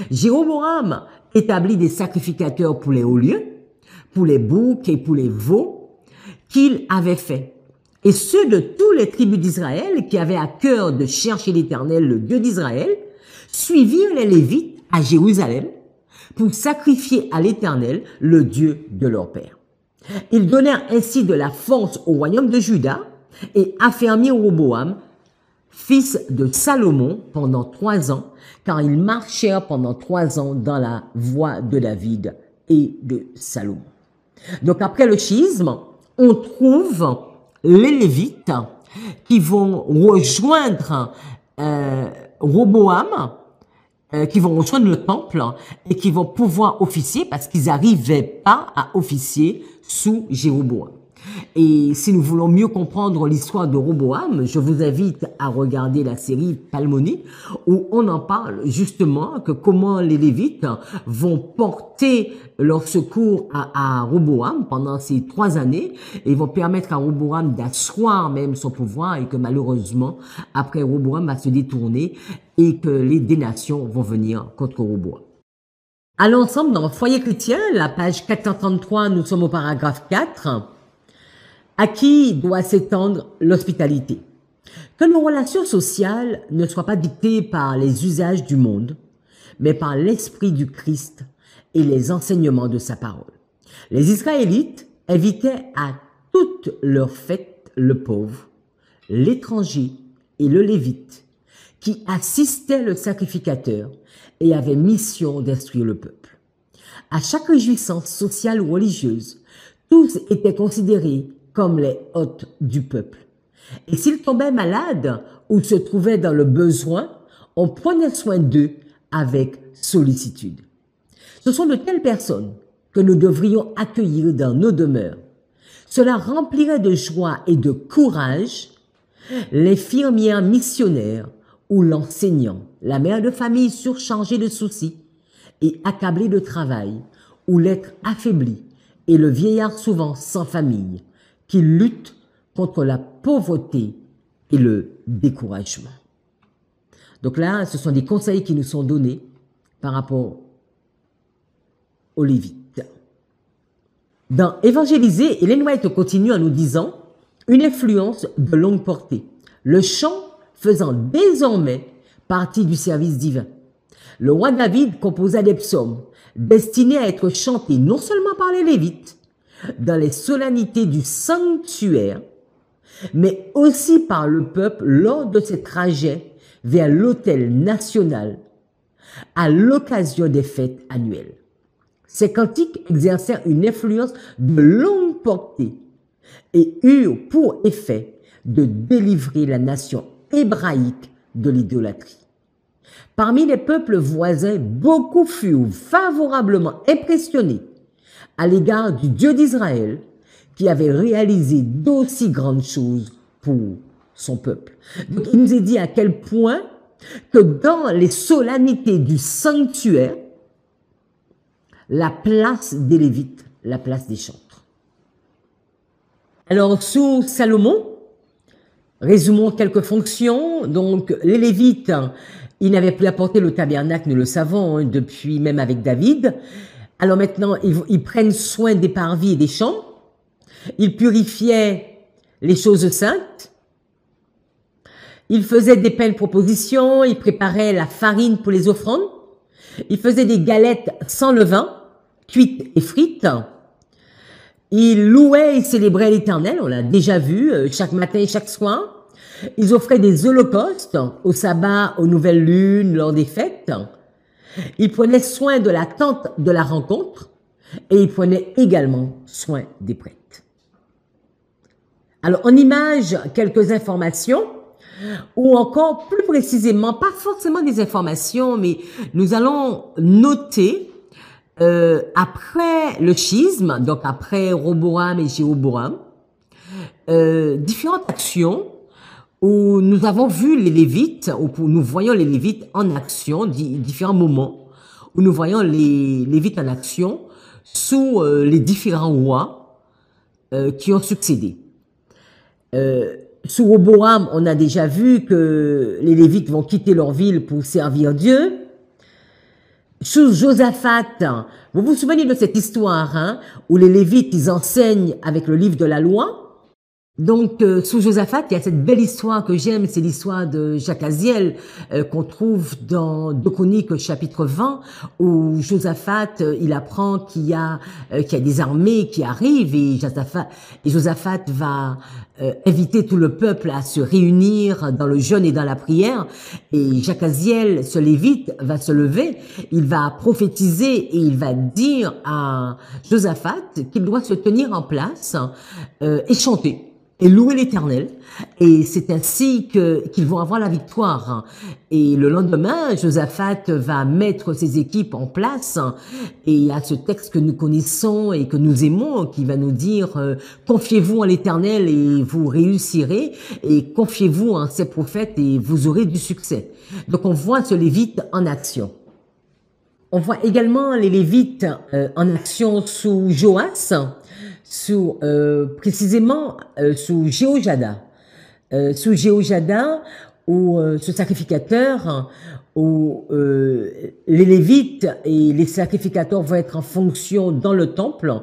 Jéroboam établit des sacrificateurs pour les hauts lieux, pour les boucs et pour les veaux qu'il avait fait. Et ceux de toutes les tribus d'Israël qui avaient à cœur de chercher l'Éternel, le Dieu d'Israël, suivirent les Lévites à Jérusalem pour sacrifier à l'Éternel, le Dieu de leur père. Ils donnèrent ainsi de la force au royaume de Juda et affermirent Roboam fils de Salomon, pendant 3 ans, car ils marchèrent pendant 3 ans dans la voie de David et de Salomon. Donc après le schisme, on trouve les Lévites qui vont rejoindre Roboam, qui vont rejoindre le temple et qui vont pouvoir officier parce qu'ils n'arrivaient pas à officier sous Jéroboam. Et si nous voulons mieux comprendre l'histoire de Roboam, je vous invite à regarder la série Palmoni où on en parle justement que comment les Lévites vont porter leur secours à Roboam pendant ces 3 années et vont permettre à Roboam d'asseoir même son pouvoir et que malheureusement, après Roboam va se détourner et que des nations vont venir contre Roboam. Allons ensemble dans Foyer chrétien, la page 433, nous sommes au paragraphe 4. À qui doit s'étendre l'hospitalité? Que nos relations sociales ne soient pas dictées par les usages du monde, mais par l'esprit du Christ et les enseignements de sa parole. Les Israélites invitaient à toutes leurs fêtes le pauvre, l'étranger et le lévite, qui assistaient le sacrificateur et avaient mission d'instruire le peuple. À chaque réjouissance sociale ou religieuse, tous étaient considérés comme les hôtes du peuple. Et s'ils tombaient malades ou se trouvaient dans le besoin, on prenait soin d'eux avec sollicitude. Ce sont de telles personnes que nous devrions accueillir dans nos demeures. Cela remplirait de joie et de courage l'infirmière missionnaire ou l'enseignant, la mère de famille surchargée de soucis et accablée de travail, ou l'être affaibli et le vieillard souvent sans famille, qui lutte contre la pauvreté et le découragement. Donc là, ce sont des conseils qui nous sont donnés par rapport aux Lévites. Dans Évangéliser, Ellen White continue en nous disant une influence de longue portée, le chant faisant désormais partie du service divin. Le roi David composa des psaumes destinés à être chantés non seulement par les Lévites, dans les solennités du sanctuaire, mais aussi par le peuple lors de ses trajets vers l'autel national à l'occasion des fêtes annuelles. Ces cantiques exercèrent une influence de longue portée et eurent pour effet de délivrer la nation hébraïque de l'idolâtrie. Parmi les peuples voisins, beaucoup furent favorablement impressionnés à l'égard du Dieu d'Israël qui avait réalisé d'aussi grandes choses pour son peuple. Donc il nous est dit à quel point que dans les solennités du sanctuaire, la place des Lévites, la place des chantres. Alors sous Salomon, résumons quelques fonctions. Donc les Lévites, ils n'avaient plus apporté le tabernacle, nous le savons, depuis même avec David. Alors maintenant, ils prennent soin des parvis et des champs. Ils purifiaient les choses saintes. Ils faisaient des pains de proposition. Ils préparaient la farine pour les offrandes. Ils faisaient des galettes sans levain, cuites et frites. Ils louaient et célébraient l'Éternel, on l'a déjà vu, chaque matin et chaque soir. Ils offraient des holocaustes au sabbat, aux nouvelles lunes, lors des fêtes. Ils prenaient soin de la tente de la rencontre et ils prenaient également soin des prêtres. Alors, en image, quelques informations, ou encore plus précisément, pas forcément des informations, mais nous allons noter après le schisme, donc après Roboam et Jéroboam, différentes actions où nous avons vu les Lévites, où nous voyons les Lévites en action, différents moments où nous voyons les Lévites en action sous les différents rois qui ont succédé. Sous Roboam, on a déjà vu que les Lévites vont quitter leur ville pour servir Dieu. Sous Josaphat, vous vous souvenez de cette histoire où les Lévites, ils enseignent avec le livre de la loi. Donc, sous Josaphat, il y a cette belle histoire que j'aime, c'est l'histoire de Jacaziel qu'on trouve dans 2 Chroniques chapitre 20, où Josaphat, il apprend qu'il y a des armées qui arrivent et Josaphat va inviter tout le peuple à se réunir dans le jeûne et dans la prière. Et Jacaziel, ce lévite, va se lever, il va prophétiser et il va dire à Josaphat qu'il doit se tenir en place et chanter et louer l'Éternel, et c'est ainsi qu'ils vont avoir la victoire. Et le lendemain, Josaphat va mettre ses équipes en place, et il y a ce texte que nous connaissons et que nous aimons, qui va nous dire confiez-vous en l'Éternel et vous réussirez, et confiez-vous en ses prophètes et vous aurez du succès. Donc on voit ce Lévite en action. On voit également les Lévites en action sous Joas, précisément sous Jéhojada. Sous Jéhojada, où ce sacrificateur, où les Lévites et les sacrificateurs vont être en fonction dans le temple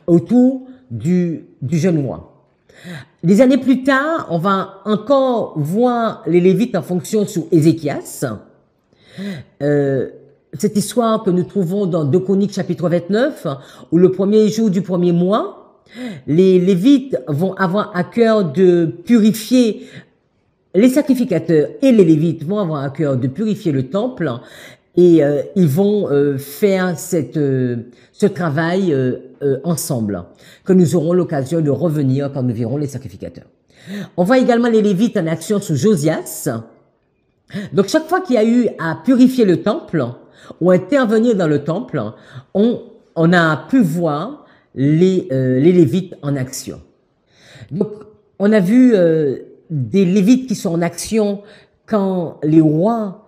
autour du jeune roi. Des années plus tard, on va encore voir les Lévites en fonction sous Ézéchias. Cette histoire que nous trouvons dans 2 Chroniques chapitre 29, où le premier jour du premier mois, les Lévites vont avoir à cœur de purifier, les sacrificateurs et les Lévites vont avoir à cœur de purifier le temple, et ils vont faire ce travail ensemble, que nous aurons l'occasion de revenir quand nous verrons les sacrificateurs. On voit également les Lévites en action sous Josias. Donc chaque fois qu'il y a eu à purifier le temple ou intervenir dans le temple, on a pu voir les Lévites en action. Donc, on a vu des Lévites qui sont en action quand les rois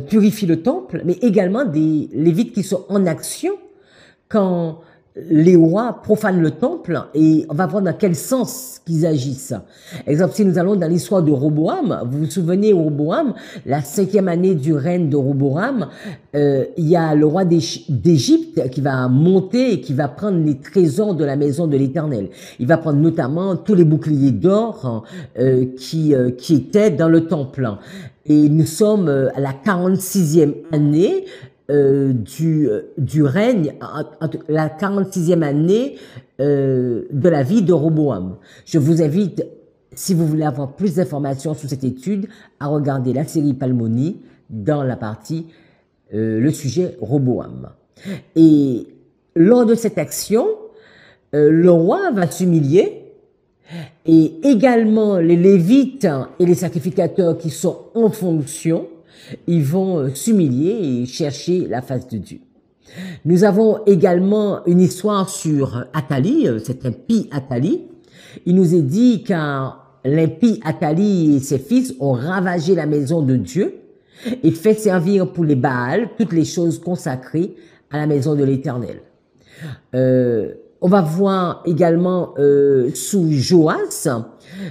purifient le temple, mais également des Lévites qui sont en action quand les rois profanent le temple, et on va voir dans quel sens qu'ils agissent. Exemple, si nous allons dans l'histoire de Roboam, vous vous souvenez, Roboam, la 5e année du règne de Roboam, il y a le roi d'Égypte qui va monter et qui va prendre les trésors de la maison de l'Éternel. Il va prendre notamment tous les boucliers d'or qui étaient dans le temple. Et nous sommes à la 46e année du règne, la 46e année de la vie de Roboam. Je vous invite, si vous voulez avoir plus d'informations sur cette étude, à regarder la série Palmoni dans la partie le sujet Roboam. Et lors de cette action, le roi va s'humilier, et également les Lévites et les sacrificateurs qui sont en fonction, ils vont s'humilier et chercher la face de Dieu. Nous avons également une histoire sur Athalie, cet impie Athalie. Il nous est dit qu'un l'impie Athalie et ses fils ont ravagé la maison de Dieu et fait servir pour les Baals toutes les choses consacrées à la maison de l'Éternel. On va voir également sous Joas.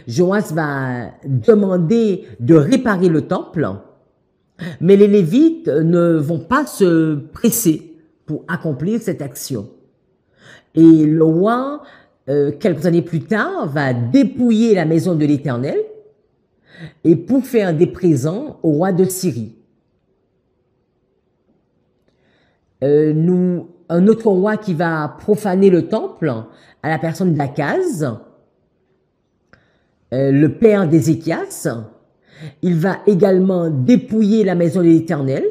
Joas va demander de réparer le temple, mais les Lévites ne vont pas se presser pour accomplir cette action. Et le roi, quelques années plus tard, va dépouiller la maison de l'Éternel et pour faire des présents au roi de Syrie. Un autre roi qui va profaner le temple, à la personne d'Akaz, le père d'Ézéchias, il va également dépouiller la maison de l'Éternel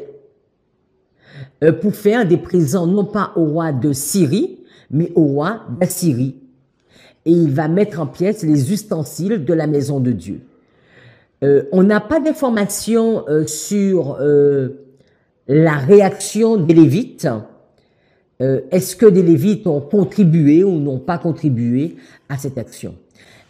pour faire des présents non pas au roi de Syrie, mais au roi d'Assyrie. Et il va mettre en pièces les ustensiles de la maison de Dieu. On n'a pas d'informations sur la réaction des Lévites. Est-ce que des Lévites ont contribué ou n'ont pas contribué à cette action?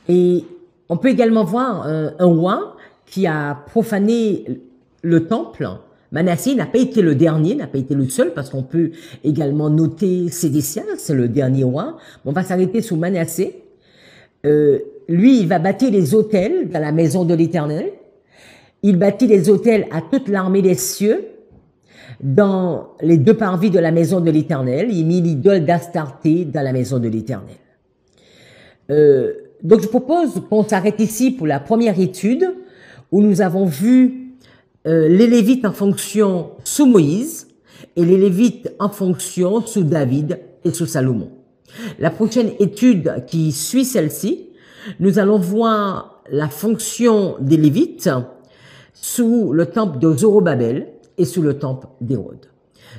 Et on peut également voir un roi qui a profané le temple. Manassé n'a pas été le dernier, n'a pas été le seul, parce qu'on peut également noter Sédécias, c'est le dernier roi. On va s'arrêter sous Manassé. Lui, il va bâtir les autels dans la maison de l'Éternel. Il bâtit les autels à toute l'armée des cieux dans les deux parvis de la maison de l'Éternel. Il mit l'idole d'Astarté dans la maison de l'Éternel. Donc, je propose qu'on s'arrête ici pour la première étude où nous avons vu les Lévites en fonction sous Moïse et les Lévites en fonction sous David et sous Salomon. La prochaine étude qui suit celle-ci, nous allons voir la fonction des Lévites sous le temple de Zorobabel et sous le temple d'Hérode.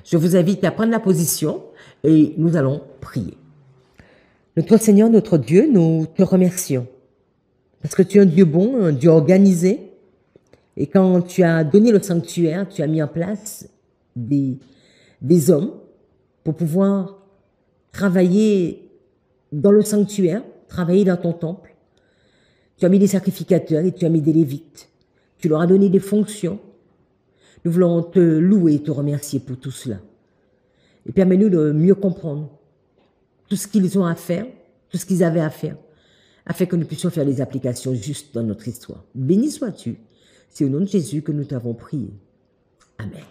Je vous invite à prendre la position et nous allons prier. Notre Seigneur, notre Dieu, nous te remercions parce que tu es un Dieu bon, un Dieu organisé. Et quand tu as donné le sanctuaire, tu as mis en place des hommes pour pouvoir travailler dans le sanctuaire, travailler dans ton temple. Tu as mis des sacrificateurs et tu as mis des lévites. Tu leur as donné des fonctions. Nous voulons te louer et te remercier pour tout cela. Et permets-nous de mieux comprendre tout ce qu'ils ont à faire, tout ce qu'ils avaient à faire, afin que nous puissions faire les applications justes dans notre histoire. Béni sois-tu. C'est au nom de Jésus que nous t'avons prié. Amen.